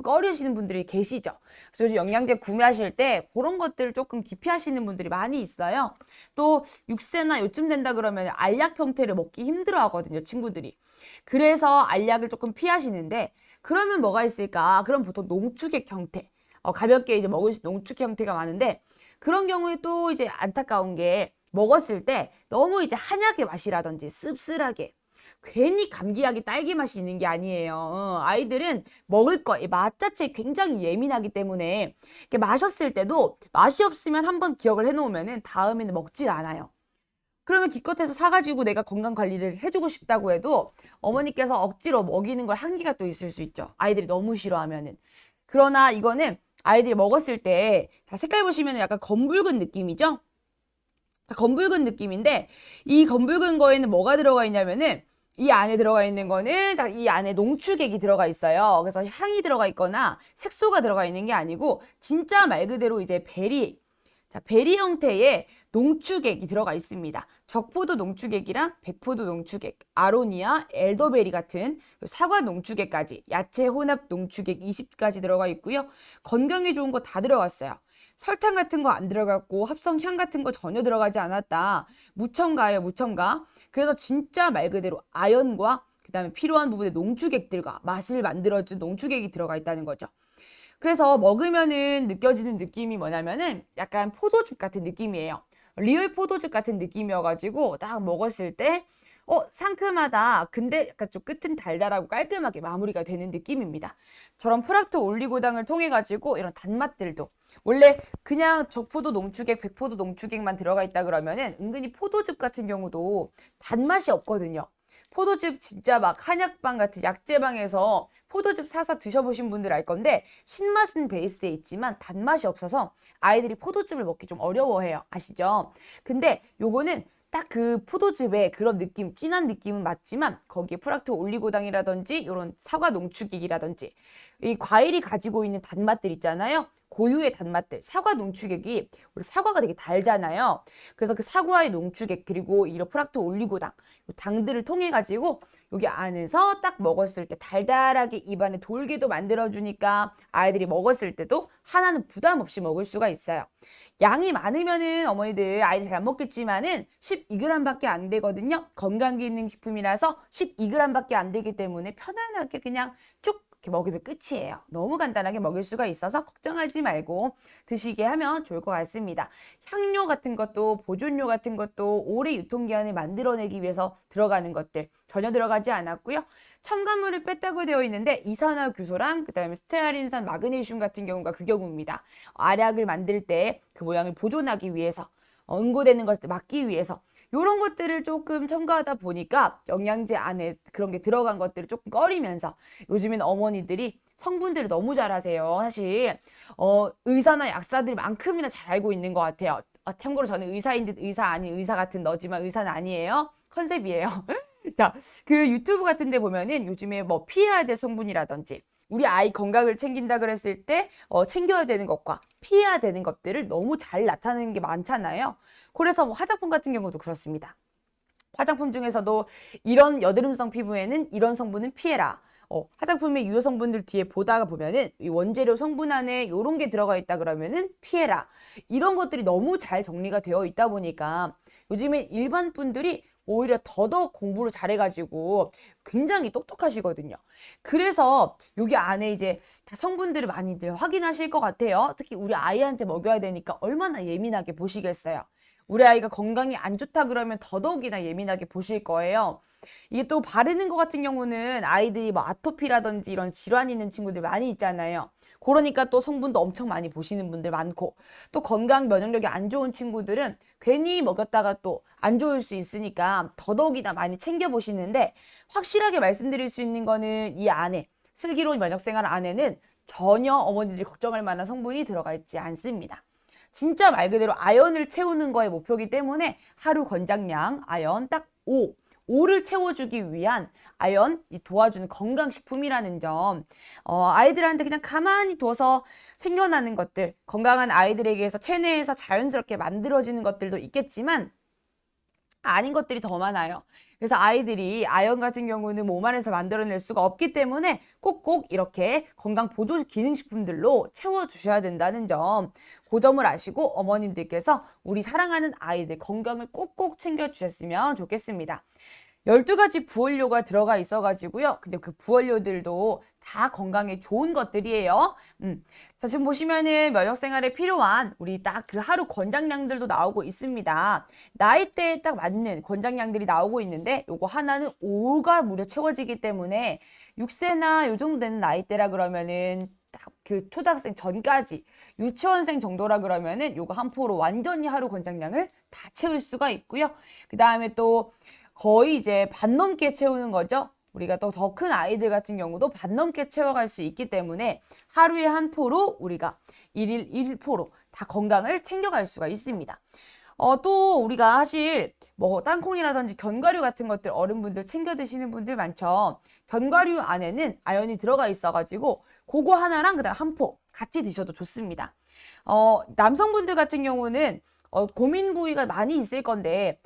꺼리시는 분들이 계시죠. 그래서 요즘 영양제 구매하실 때 그런 것들을 조금 기피하시는 분들이 많이 있어요. 또 6세나 요쯤 된다 그러면 알약 형태를 먹기 힘들어 하거든요, 친구들이. 그래서 알약을 조금 피하시는데 그러면 뭐가 있을까? 그럼 보통 농축액 형태. 가볍게 이제 먹을 수 있는 농축 형태가 많은데 그런 경우에 또 이제 안타까운 게 먹었을 때 너무 이제 한약의 맛이라든지 씁쓸하게 괜히 감기약이 딸기 맛이 있는 게 아니에요. 아이들은 먹을 거, 맛 자체에 굉장히 예민하기 때문에 이렇게 마셨을 때도 맛이 없으면 한번 기억을 해놓으면은 다음에는 먹질 않아요. 그러면 기껏해서 사가지고 내가 건강 관리를 해주고 싶다고 해도 어머니께서 억지로 먹이는 걸 한계가 또 있을 수 있죠. 아이들이 너무 싫어하면은. 그러나 이거는 아이들이 먹었을 때, 자, 색깔 보시면 약간 검붉은 느낌이죠? 자, 검붉은 느낌인데, 이 검붉은 거에는 뭐가 들어가 있냐면은, 이 안에 들어가 있는 거는 다 이 안에 농축액이 들어가 있어요. 그래서 향이 들어가 있거나 색소가 들어가 있는 게 아니고, 진짜 말 그대로 이제 베리, 자, 베리 형태의 농축액이 들어가 있습니다. 적포도 농축액이랑 백포도 농축액, 아로니아, 엘더베리 같은 사과 농축액까지 야채 혼합 농축액 20가지 들어가 있고요. 건강에 좋은 거 다 들어갔어요. 설탕 같은 거 안 들어갔고 합성향 같은 거 전혀 들어가지 않았다. 무첨가예요, 무첨가. 그래서 진짜 말 그대로 아연과 그다음에 필요한 부분의 농축액들과 맛을 만들어준 농축액이 들어가 있다는 거죠. 그래서 먹으면은 느껴지는 느낌이 뭐냐면은 약간 포도즙 같은 느낌이에요. 리얼 포도즙 같은 느낌이어가지고 딱 먹었을 때 상큼하다. 근데 약간 좀 끝은 달달하고 깔끔하게 마무리가 되는 느낌입니다. 저런 프락토 올리고당을 통해 가지고 이런 단맛들도 원래 그냥 적포도 농축액, 백포도 농축액만 들어가 있다 그러면은 은근히 포도즙 같은 경우도 단맛이 없거든요. 포도즙 진짜 막 한약방 같은 약재방에서 포도즙 사서 드셔보신 분들 알 건데 신맛은 베이스에 있지만 단맛이 없어서 아이들이 포도즙을 먹기 좀 어려워해요. 아시죠? 근데 요거는 딱 그 포도즙의 그런 느낌, 진한 느낌은 맞지만 거기에 프락토 올리고당이라든지 이런 사과 농축액이라든지 이 과일이 가지고 있는 단맛들 있잖아요. 고유의 단맛들, 사과 농축액이 우리 사과가 되게 달잖아요. 그래서 그 사과의 농축액 그리고 이런 프락토 올리고당 이 당들을 통해 가지고 여기 안에서 딱 먹었을 때 달달하게 입안에 돌게도 만들어주니까 아이들이 먹었을 때도 하나는 부담 없이 먹을 수가 있어요. 양이 많으면은 어머니들 아이들 잘 안 먹겠지만은 12g밖에 안 되거든요. 건강기능식품이라서 12g밖에 안 되기 때문에 편안하게 그냥 쭉 이렇게 먹으면 끝이에요. 너무 간단하게 먹을 수가 있어서 걱정하지 말고 드시게 하면 좋을 것 같습니다. 향료 같은 것도 보존료 같은 것도 오래 유통기한을 만들어내기 위해서 들어가는 것들 전혀 들어가지 않았고요. 첨가물을 뺐다고 되어 있는데 이산화규소랑 그다음에 스테아린산, 마그네슘 같은 경우가 그 경우입니다. 알약을 만들 때 그 모양을 보존하기 위해서 응고되는 것을 막기 위해서 이런 것들을 조금 첨가하다 보니까 영양제 안에 그런 게 들어간 것들을 조금 꺼리면서 요즘엔 어머니들이 성분들을 너무 잘 아세요. 사실 의사나 약사들만큼이나 잘 알고 있는 것 같아요. 참고로 저는 의사인 듯 의사 아닌 의사 같은 너지만 의사는 아니에요. 컨셉이에요. 자, 그 유튜브 같은 데 보면은 요즘에 뭐 피해야 될 성분이라든지 우리 아이 건강을 챙긴다 그랬을 때 챙겨야 되는 것과 피해야 되는 것들을 너무 잘 나타내는 게 많잖아요. 그래서 뭐 화장품 같은 경우도 그렇습니다. 화장품 중에서도 이런 여드름성 피부에는 이런 성분은 피해라. 화장품의 유효 성분들 뒤에 보다가 보면은 이 원재료 성분 안에 이런 게 들어가 있다 그러면은 피해라. 이런 것들이 너무 잘 정리가 되어 있다 보니까 요즘에 일반 분들이 오히려 더더욱 공부를 잘해가지고 굉장히 똑똑하시거든요. 그래서 여기 안에 이제 다 성분들을 많이들 확인하실 것 같아요. 특히 우리 아이한테 먹여야 되니까 얼마나 예민하게 보시겠어요. 우리 아이가 건강이 안 좋다 그러면 더더욱이나 예민하게 보실 거예요. 이게 또 바르는 것 같은 경우는 아이들이 뭐 아토피라든지 이런 질환 있는 친구들 많이 있잖아요. 그러니까 또 성분도 엄청 많이 보시는 분들 많고, 또 건강 면역력이 안 좋은 친구들은 괜히 먹였다가 또 안 좋을 수 있으니까 더더욱이나 많이 챙겨 보시는데, 확실하게 말씀드릴 수 있는 거는 이 안에 슬기로운 면역생활 안에는 전혀 어머니들이 걱정할 만한 성분이 들어가 있지 않습니다. 진짜 말 그대로 아연을 채우는 거에 목표이기 때문에 하루 권장량 아연 딱 5를 채워주기 위한 아연 이 도와주는 건강식품이라는 점, 아이들한테 그냥 가만히 둬서 생겨나는 것들, 건강한 아이들에게서 체내에서 자연스럽게 만들어지는 것들도 있겠지만 아닌 것들이 더 많아요. 그래서 아이들이 아연 같은 경우는 몸 안에서 만들어낼 수가 없기 때문에 꼭꼭 이렇게 건강 보조 기능식품들로 채워주셔야 된다는 점, 그 점을 아시고 어머님들께서 우리 사랑하는 아이들 건강을 꼭꼭 챙겨주셨으면 좋겠습니다. 12가지 부원료가 들어가 있어가지고요. 근데 그 부원료들도 다 건강에 좋은 것들이에요. 자, 지금 보시면은 면역생활에 필요한 우리 딱 그 하루 권장량들도 나오고 있습니다. 나이대에 딱 맞는 권장량들이 나오고 있는데, 요거 하나는 5가 무려 채워지기 때문에 6세나 요 정도 되는 나이대라 그러면은 딱 그 초등학생 전까지 유치원생 정도라 그러면은 요거 한 포로 완전히 하루 권장량을 다 채울 수가 있고요. 그 다음에 또 거의 이제 반 넘게 채우는 거죠. 우리가 또 더 큰 아이들 같은 경우도 반 넘게 채워갈 수 있기 때문에 하루에 한 포로 우리가 1일 1포로 다 건강을 챙겨갈 수가 있습니다. 또 우리가 사실 뭐 땅콩이라든지 견과류 같은 것들 어른분들 챙겨 드시는 분들 많죠. 견과류 안에는 아연이 들어가 있어가지고 그거 하나랑 그다음 한 포 같이 드셔도 좋습니다. 남성분들 같은 경우는 고민 부위가 많이 있을 건데,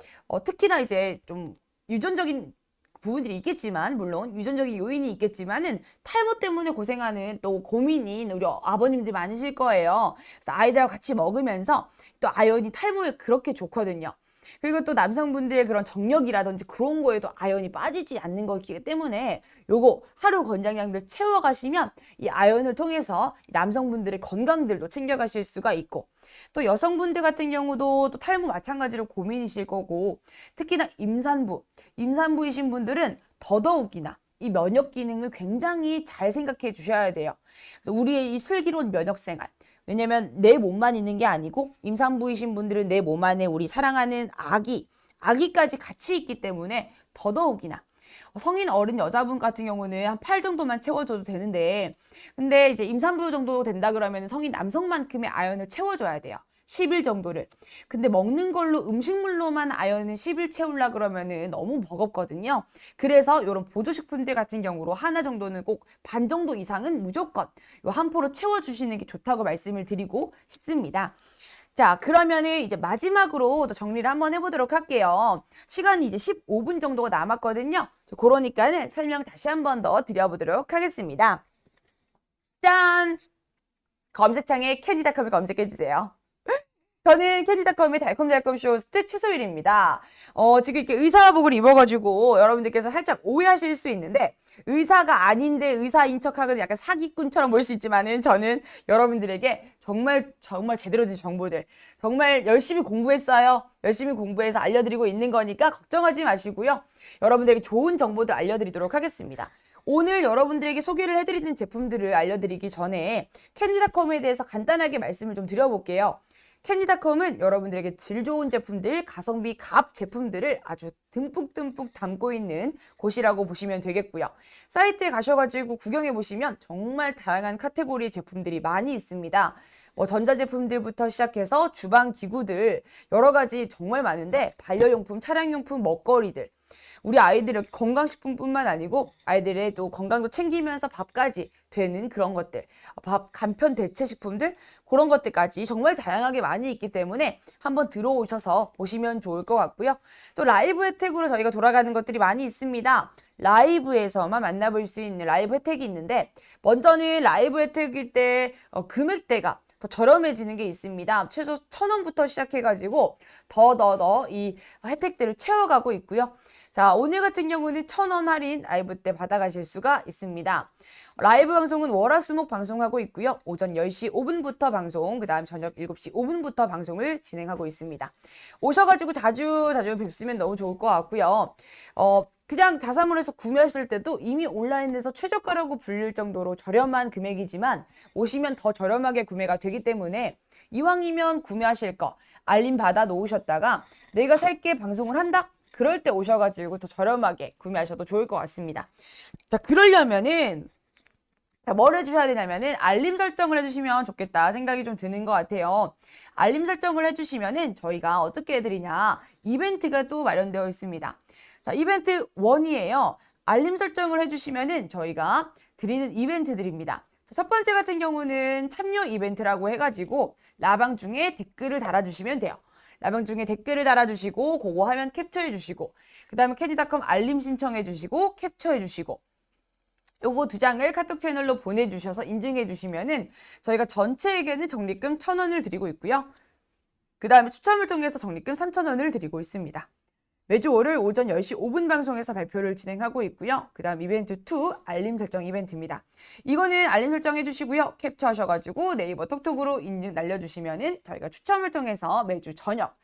특히나 이제 좀 유전적인 부분들이 있겠지만, 물론 유전적인 요인이 있겠지만은 탈모 때문에 고생하는 또 고민인 우리 아버님들 많으실 거예요. 그래서 아이들하고 같이 먹으면서 또 아연이 탈모에 그렇게 좋거든요. 그리고 또 남성분들의 그런 정력이라든지 그런 거에도 아연이 빠지지 않는 거기 때문에 요거 하루 권장량들 채워가시면 이 아연을 통해서 남성분들의 건강들도 챙겨가실 수가 있고, 또 여성분들 같은 경우도 또 탈모 마찬가지로 고민이실 거고, 특히나 임산부이신 분들은 더더욱이나 이 면역 기능을 굉장히 잘 생각해 주셔야 돼요. 그래서 우리의 이 슬기로운 면역 생활, 왜냐면 내 몸만 있는 게 아니고 임산부이신 분들은 내 몸 안에 우리 사랑하는 아기까지 같이 있기 때문에 더더욱이나, 성인 어른 여자분 같은 경우는 한 8 정도만 채워줘도 되는데, 근데 이제 임산부 정도 된다 그러면 성인 남성만큼의 아연을 채워줘야 돼요. 10일 정도를. 근데 먹는 걸로 음식물로만 아연을 10일 채우려 그러면은 너무 버겁거든요. 그래서 이런 보조식품들 같은 경우로 하나 정도는 꼭 반 정도 이상은 무조건 요 한 포로 채워주시는 게 좋다고 말씀을 드리고 싶습니다. 자, 그러면은 이제 마지막으로 또 정리를 한번 해보도록 할게요. 시간이 이제 15분 정도가 남았거든요. 그러니까는 설명 다시 한 번 더 드려보도록 하겠습니다. 짠! 검색창에 캔디닷컴을 검색해주세요. 저는 캔디닷컴의 달콤달콤 쇼호스트 최소율입니다. 지금 이렇게 의사복을 입어가지고 여러분들께서 살짝 오해하실 수 있는데, 의사가 아닌데 의사인 척하거나 약간 사기꾼처럼 보일 수 있지만은 저는 여러분들에게 정말 제대로 된 정보들, 정말 열심히 공부했어요. 열심히 공부해서 알려드리고 있는 거니까 걱정하지 마시고요. 여러분들에게 좋은 정보도 알려드리도록 하겠습니다. 오늘 여러분들에게 소개를 해드리는 제품들을 알려드리기 전에 캔디닷컴에 대해서 간단하게 말씀을 좀 드려볼게요. 캔디닷컴은 여러분들에게 질 좋은 제품들, 가성비 갑 제품들을 아주 듬뿍듬뿍 담고 있는 곳이라고 보시면 되겠고요. 사이트에 가셔가지고 구경해 보시면 정말 다양한 카테고리의 제품들이 많이 있습니다. 뭐 전자제품들부터 시작해서 주방 기구들 여러 가지 정말 많은데, 반려용품, 차량용품, 먹거리들, 우리 아이들 이렇게 건강식품뿐만 아니고 아이들의 또 건강도 챙기면서 밥까지 되는 그런 것들, 밥 간편 대체식품들, 그런 것들까지 정말 다양하게 많이 있기 때문에 한번 들어오셔서 보시면 좋을 것 같고요. 또 라이브 혜택으로 저희가 돌아가는 것들이 많이 있습니다. 라이브에서만 만나볼 수 있는 라이브 혜택이 있는데, 먼저는 라이브 혜택일 때 금액대가 더 저렴해지는 게 있습니다. 최소 1,000원부터 시작해가지고 더 이 혜택들을 채워가고 있고요. 자, 오늘 같은 경우는 1,000원 할인 라이브 때 받아가실 수가 있습니다. 라이브 방송은 월화수목 방송하고 있고요. 오전 10시 5분부터 방송, 그 다음 저녁 7시 5분부터 방송을 진행하고 있습니다. 오셔가지고 자주 뵙으면 너무 좋을 것 같고요. 그냥 자사몰에서 구매하실 때도 이미 온라인에서 최저가라고 불릴 정도로 저렴한 금액이지만 오시면 더 저렴하게 구매가 되기 때문에 이왕이면 구매하실 거 알림 받아 놓으셨다가 내가 살게 방송을 한다? 그럴 때 오셔가지고 더 저렴하게 구매하셔도 좋을 것 같습니다. 자, 그러려면은 자, 뭘 해주셔야 되냐면은 알림 설정을 해주시면 좋겠다 생각이 좀 드는 것 같아요. 알림 설정을 해주시면은 저희가 어떻게 해드리냐, 이벤트가 또 마련되어 있습니다. 자, 이벤트 1이에요. 알림 설정을 해주시면은 저희가 드리는 이벤트들입니다. 자, 첫 번째 같은 경우는 참여 이벤트라고 해가지고 라방 중에 댓글을 달아주시면 돼요. 라방 중에 댓글을 달아주시고 그거 화면 캡처해주시고 그 다음에 캐디닷컴 알림 신청해주시고 캡처해주시고 요거 2장을 카톡 채널로 보내주셔서 인증해주시면은 저희가 전체에게는 적립금 1,000원을 드리고 있고요. 그 다음에 추첨을 통해서 적립금 3,000원을 드리고 있습니다. 매주 월요일 오전 10시 5분 방송에서 발표를 진행하고 있고요. 그 다음 이벤트 2 알림 설정 이벤트입니다. 이거는 알림 설정 해주시고요. 캡처하셔가지고 네이버 톡톡으로 인증 날려주시면은 저희가 추첨을 통해서 매주 저녁,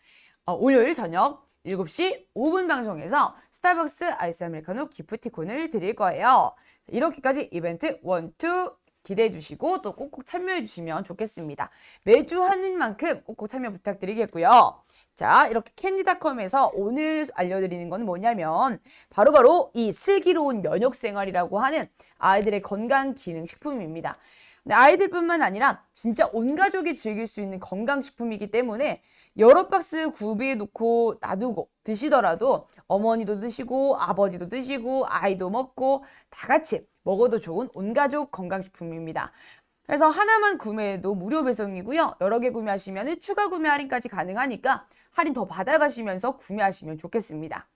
월요일 저녁 7시 5분 방송에서 스타벅스 아이스 아메리카노 기프티콘을 드릴 거예요. 이렇게까지 이벤트 1, 2 기대해 주시고 또 꼭꼭 참여해 주시면 좋겠습니다. 매주 하는 만큼 꼭꼭 참여 부탁드리겠고요. 자, 이렇게 캔디닷컴에서 오늘 알려드리는 건 뭐냐면 바로 이 슬기로운 면역생활이라고 하는 아이들의 건강기능식품입니다. 아이들뿐만 아니라 진짜 온 가족이 즐길 수 있는 건강식품이기 때문에 여러 박스 구비해 놓고 놔두고 드시더라도 어머니도 드시고 아버지도 드시고 아이도 먹고 다 같이 먹어도 좋은 온 가족 건강식품입니다. 그래서 하나만 구매해도 무료 배송이고요. 여러 개 구매하시면 추가 구매 할인까지 가능하니까 할인 더 받아가시면서 구매하시면 좋겠습니다.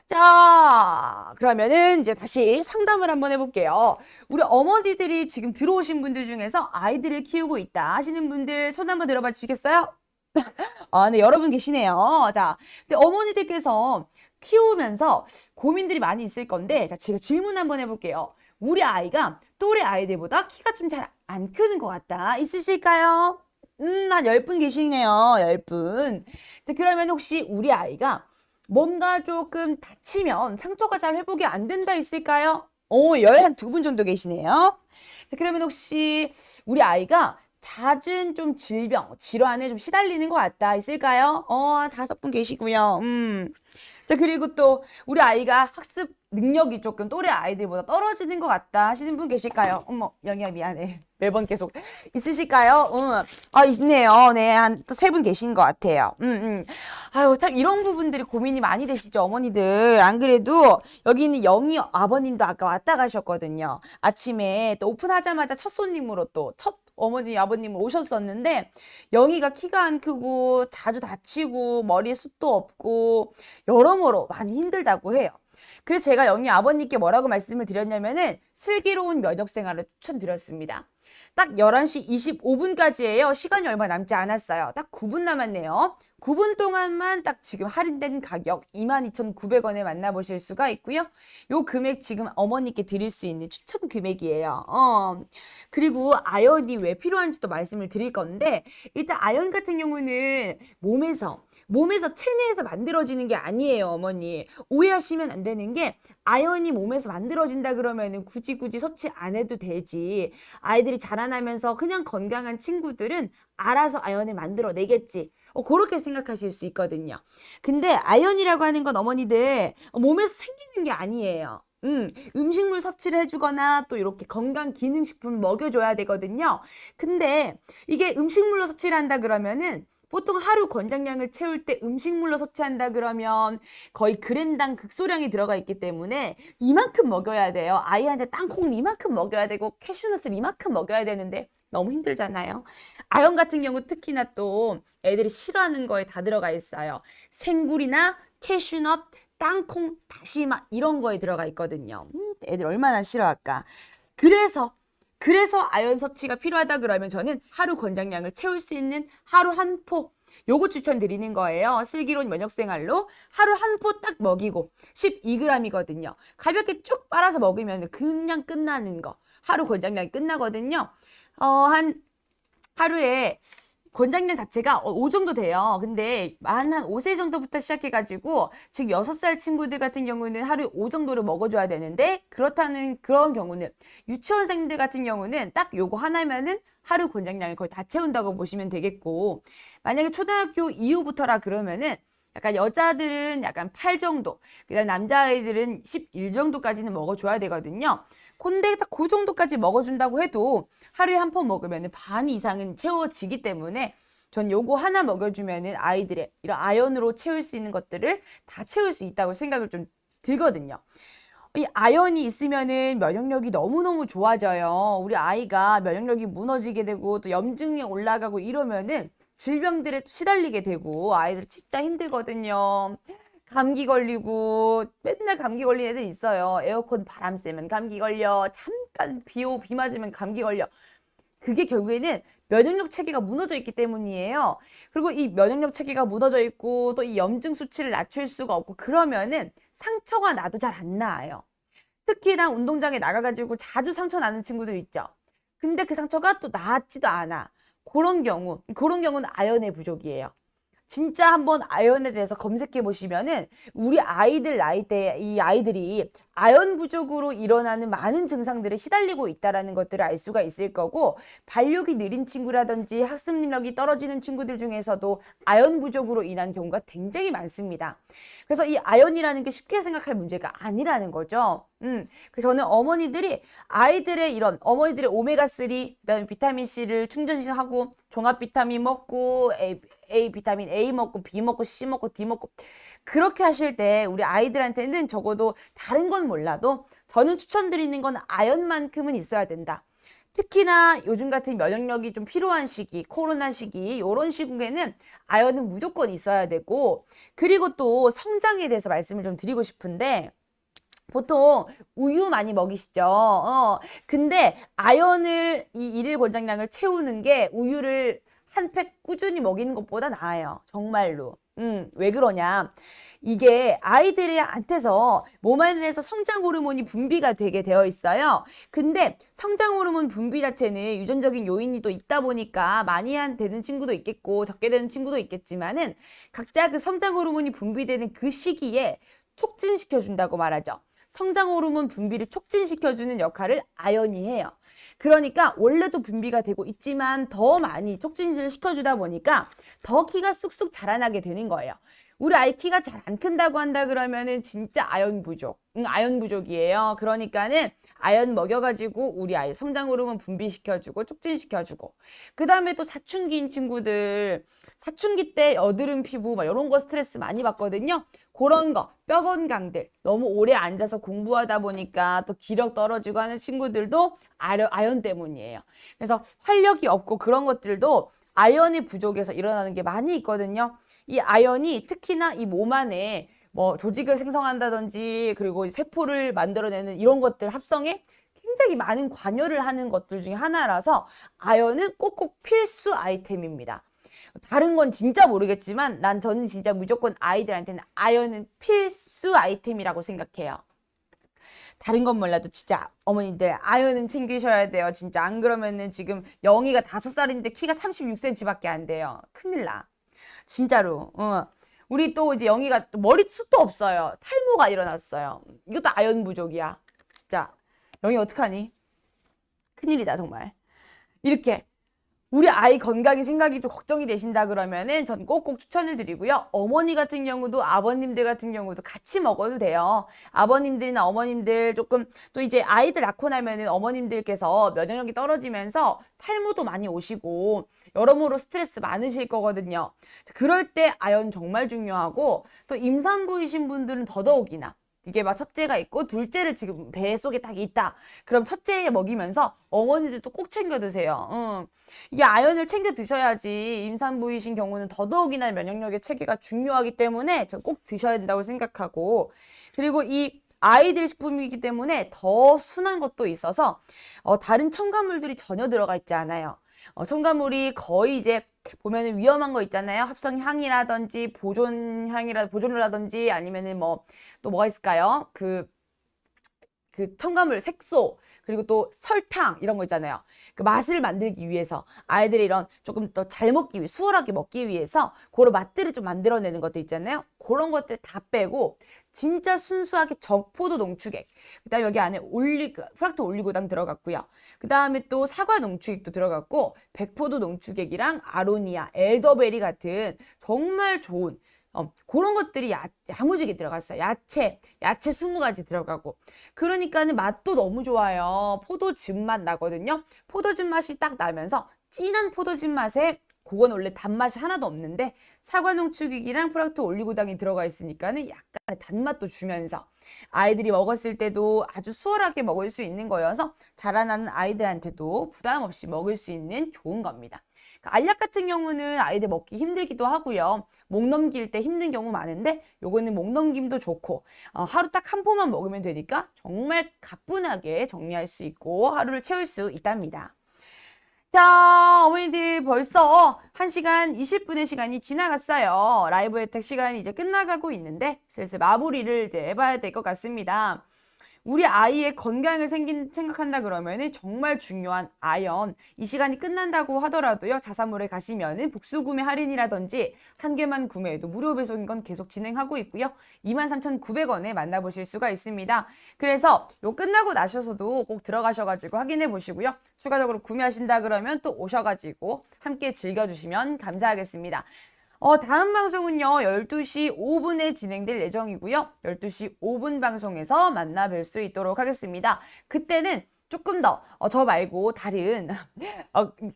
자, 그러면은 이제 다시 상담을 한번 해볼게요. 우리 어머니들이 지금 들어오신 분들 중에서 아이들을 키우고 있다 하시는 분들 손 한번 들어봐 주시겠어요? 네, 여러분 계시네요. 자, 근데 어머니들께서 키우면서 고민들이 많이 있을 건데, 자, 제가 질문 한번 해볼게요. 우리 아이가 또래 아이들보다 키가 좀 잘 안 크는 것 같다. 있으실까요? 한 10분 계시네요. 10분. 자, 그러면 혹시 우리 아이가 뭔가 조금 다치면 상처가 잘 회복이 안 된다 있을까요? 한 2분 정도 계시네요. 자, 그러면 혹시 우리 아이가 잦은 좀 질환에 좀 시달리는 것 같다 있을까요? 5분 계시고요. 자, 그리고 또 우리 아이가 학습 능력이 조금 또래 아이들보다 떨어지는 것 같다 하시는 분 계실까요? 어머, 영희야 미안해. 매번 계속 있으실까요? 있네요. 네, 한 3분 계신 것 같아요. 아유, 참 이런 부분들이 고민이 많이 되시죠, 어머니들. 안 그래도 여기 있는 영희 아버님도 아까 왔다 가셨거든요. 아침에 또 오픈하자마자 첫 손님으로 또 첫 어머니 아버님 오셨었는데 영희가 키가 안 크고 자주 다치고 머리에 숱도 없고 여러모로 많이 힘들다고 해요. 그래서 제가 영희 아버님께 뭐라고 말씀을 드렸냐면은 슬기로운 면역생활을 추천드렸습니다. 딱 11시 25분까지예요. 시간이 얼마 남지 않았어요. 딱 9분 남았네요. 9분 동안만 딱 지금 할인된 가격 22,900원에 만나보실 수가 있고요. 요 금액 지금 어머니께 드릴 수 있는 추천 금액이에요. 그리고 아연이 왜 필요한지도 말씀을 드릴 건데 일단 아연 같은 경우는 몸에서 체내에서 만들어지는 게 아니에요, 어머니. 오해하시면 안 되는 게 아연이 몸에서 만들어진다 그러면은 굳이 섭취 안 해도 되지. 아이들이 자라나면서 그냥 건강한 친구들은 알아서 아연을 만들어내겠지. 그렇게 생각하실 수 있거든요. 근데 아연이라고 하는 건 어머니들 몸에서 생기는 게 아니에요. 음식물 섭취를 해주거나 또 이렇게 건강기능식품을 먹여줘야 되거든요. 근데 이게 음식물로 섭취를 한다 그러면은 보통 하루 권장량을 채울 때 음식물로 섭취한다 그러면 거의 그램당 극소량이 들어가 있기 때문에 이만큼 먹여야 돼요. 아이한테 땅콩을 이만큼 먹여야 되고 캐슈넛을 이만큼 먹여야 되는데 너무 힘들잖아요. 아연 같은 경우 특히나 또 애들이 싫어하는 거에 다 들어가 있어요. 생굴이나 캐슈넛, 땅콩, 다시마 이런 거에 들어가 있거든요. 애들 얼마나 싫어할까. 그래서 아연 섭취가 필요하다 그러면 저는 하루 권장량을 채울 수 있는 하루 한 포 요거 추천드리는 거예요. 슬기로운 면역생활로 하루 한 포 딱 먹이고 12g이거든요. 가볍게 쭉 빨아서 먹으면 그냥 끝나는 거. 하루 권장량이 끝나거든요. 하루에 권장량 자체가 5 정도 돼요. 근데 한 5세 정도부터 시작해가지고 지금 6살 친구들 같은 경우는 하루에 5 정도를 먹어줘야 되는데 그렇다는 그런 경우는 유치원생들 같은 경우는 딱 요거 하나면은 하루 권장량을 거의 다 채운다고 보시면 되겠고 만약에 초등학교 이후부터라 그러면은 약간 여자들은 약간 8 정도, 그다음 남자아이들은 11 정도까지는 먹어줘야 되거든요. 근데 딱 그 정도까지 먹어준다고 해도 하루에 한 번 먹으면 반 이상은 채워지기 때문에 전 요거 하나 먹여주면은 아이들의 이런 아연으로 채울 수 있는 것들을 다 채울 수 있다고 생각을 좀 들거든요. 이 아연이 있으면은 면역력이 너무너무 좋아져요. 우리 아이가 면역력이 무너지게 되고 또 염증이 올라가고 이러면은 질병들에 시달리게 되고 아이들 진짜 힘들거든요. 감기 걸리고 맨날 감기 걸린 애들 있어요. 에어컨 바람 쐬면 감기 걸려. 잠깐 비 맞으면 감기 걸려. 그게 결국에는 면역력 체계가 무너져 있기 때문이에요. 그리고 이 면역력 체계가 무너져 있고 또 이 염증 수치를 낮출 수가 없고 그러면은 상처가 나도 잘 안 나아요. 특히나 운동장에 나가가지고 자주 상처 나는 친구들 있죠. 근데 그 상처가 또 나았지도 않아. 그런 경우는 아연의 부족이에요. 진짜 한번 아연에 대해서 검색해 보시면은 우리 아이들 나이대 이 아이들이 아연 부족으로 일어나는 많은 증상들에 시달리고 있다라는 것들을 알 수가 있을 거고 발육이 느린 친구라든지 학습 능력이 떨어지는 친구들 중에서도 아연 부족으로 인한 경우가 굉장히 많습니다. 그래서 이 아연이라는 게 쉽게 생각할 문제가 아니라는 거죠. 그래서 저는 어머니들의 오메가3, 그다음에 비타민C를 충전하고 종합 비타민 먹고 비타민 A 먹고 B 먹고 C 먹고 D 먹고 그렇게 하실 때 우리 아이들한테는 적어도 다른 건 몰라도 저는 추천드리는 건 아연만큼은 있어야 된다. 특히나 요즘 같은 면역력이 좀 필요한 시기, 코로나 시기 이런 시국에는 아연은 무조건 있어야 되고 그리고 또 성장에 대해서 말씀을 좀 드리고 싶은데 보통 우유 많이 먹이시죠. 근데 아연을 이 일일 권장량을 채우는 게 우유를 한 팩 꾸준히 먹이는 것보다 나아요. 정말로. 왜 그러냐? 이게 아이들한테서 몸 안에서 성장 호르몬이 분비가 되게 되어 있어요. 근데 성장 호르몬 분비 자체는 유전적인 요인이 또 있다 보니까 많이 되는 친구도 있겠고 적게 되는 친구도 있겠지만은 각자 그 성장 호르몬이 분비되는 그 시기에 촉진시켜 준다고 말하죠. 성장 호르몬 분비를 촉진시켜주는 역할을 아연이 해요. 그러니까 원래도 분비가 되고 있지만 더 많이 촉진을 시켜주다 보니까 더 키가 쑥쑥 자라나게 되는 거예요. 우리 아이 키가 잘 안 큰다고 한다 그러면은 진짜 아연 부족. 아연 부족이에요. 그러니까는 아연 먹여가지고 우리 아이 성장 호르몬 분비시켜주고 촉진시켜주고 그 다음에 또 사춘기인 친구들 사춘기 때 여드름 피부 막 이런 거 스트레스 많이 받거든요. 그런 거 뼈 건강들 너무 오래 앉아서 공부하다 보니까 또 기력 떨어지고 하는 친구들도 아연 때문이에요. 그래서 활력이 없고 그런 것들도 아연의 부족에서 일어나는 게 많이 있거든요. 이 아연이 특히나 이 몸 안에 뭐 조직을 생성한다든지 그리고 세포를 만들어내는 이런 것들 합성에 굉장히 많은 관여를 하는 것들 중에 하나라서 아연은 꼭꼭 필수 아이템입니다. 다른 건 진짜 모르겠지만 저는 진짜 무조건 아이들한테는 아연은 필수 아이템이라고 생각해요. 다른 건 몰라도 진짜 어머니들 아연은 챙기셔야 돼요. 진짜 안 그러면은 지금 영희가 5살인데 키가 36cm밖에 안 돼요. 큰일 나. 진짜로. 우리 또 이제 영희가 머리숱도 없어요. 탈모가 일어났어요. 이것도 아연 부족이야. 진짜 영희 어떡하니? 큰일이다 정말. 이렇게 우리 아이 건강이 생각이 좀 걱정이 되신다 그러면은 전 꼭꼭 추천을 드리고요. 어머니 같은 경우도 아버님들 같은 경우도 같이 먹어도 돼요. 아버님들이나 어머님들 조금 또 이제 아이들 낳고 나면은 어머님들께서 면역력이 떨어지면서 탈모도 많이 오시고 여러모로 스트레스 많으실 거거든요. 그럴 때 아연 정말 중요하고 또 임산부이신 분들은 더더욱이나 이게 막 첫째가 있고 둘째를 지금 배 속에 딱 있다. 그럼 첫째에 먹이면서 어머니들도 꼭 챙겨 드세요. 이게 아연을 챙겨 드셔야지 임산부이신 경우는 더더욱이나 면역력의 체계가 중요하기 때문에 저 꼭 드셔야 된다고 생각하고 그리고 이 아이들 식품이기 때문에 더 순한 것도 있어서 다른 첨가물들이 전혀 들어가 있지 않아요. 첨가물이 거의 이제 보면은 위험한 거 있잖아요. 합성향이라든지 보존이라든지 아니면은 뭐 또 뭐가 있을까요? 그 첨가물, 색소, 그리고 또 설탕 이런 거 있잖아요. 그 맛을 만들기 위해서 아이들이 이런 조금 더 잘 먹기 위해 수월하게 먹기 위해서 그런 맛들을 좀 만들어내는 것들 있잖아요. 그런 것들 다 빼고 진짜 순수하게 적포도 농축액, 그다음에 여기 안에 프락토 올리고당 들어갔고요. 그다음에 또 사과 농축액도 들어갔고 백포도 농축액이랑 아로니아, 엘더베리 같은 정말 좋은 그런 것들이 야무지게 들어갔어요. 야채 20가지 들어가고. 그러니까는 맛도 너무 좋아요. 포도즙 맛 나거든요. 포도즙 맛이 딱 나면서 진한 포도즙 맛에 그건 원래 단맛이 하나도 없는데 사과 농축액이랑 프락토 올리고당이 들어가 있으니까는 약간의 단맛도 주면서 아이들이 먹었을 때도 아주 수월하게 먹을 수 있는 거여서 자라나는 아이들한테도 부담 없이 먹을 수 있는 좋은 겁니다. 알약 같은 경우는 아이들 먹기 힘들기도 하고요. 목 넘길 때 힘든 경우 많은데 요거는 목 넘김도 좋고 하루 딱 한 포만 먹으면 되니까 정말 가뿐하게 정리할 수 있고 하루를 채울 수 있답니다. 자, 어머니들 벌써 1시간 20분의 시간이 지나갔어요. 라이브 혜택 시간이 이제 끝나가고 있는데 슬슬 마무리를 이제 해봐야 될 것 같습니다. 우리 아이의 건강을 생각한다 그러면은 정말 중요한 아연. 이 시간이 끝난다고 하더라도요. 자사몰에 가시면은 복수 구매 할인이라든지 한 개만 구매해도 무료 배송인 건 계속 진행하고 있고요. 23,900원에 만나보실 수가 있습니다. 그래서 요 끝나고 나셔서도 꼭 들어가셔가지고 확인해 보시고요. 추가적으로 구매하신다 그러면 또 오셔가지고 함께 즐겨주시면 감사하겠습니다. 다음 방송은요, 12시 5분에 진행될 예정이고요. 12시 5분 방송에서 만나 뵐 수 있도록 하겠습니다. 그때는 조금 더, 저 말고 다른,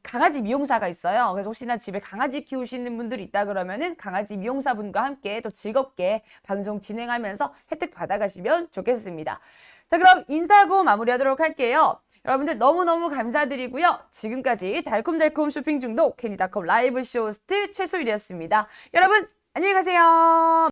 강아지 미용사가 있어요. 그래서 혹시나 집에 강아지 키우시는 분들 있다 그러면은 강아지 미용사분과 함께 또 즐겁게 방송 진행하면서 혜택 받아가시면 좋겠습니다. 자, 그럼 인사하고 마무리하도록 할게요. 여러분들 너무너무 감사드리고요. 지금까지 달콤달콤 쇼핑 중독 캐니닷컴 라이브 쇼호스트 최소율이었습니다. 여러분 안녕히 가세요.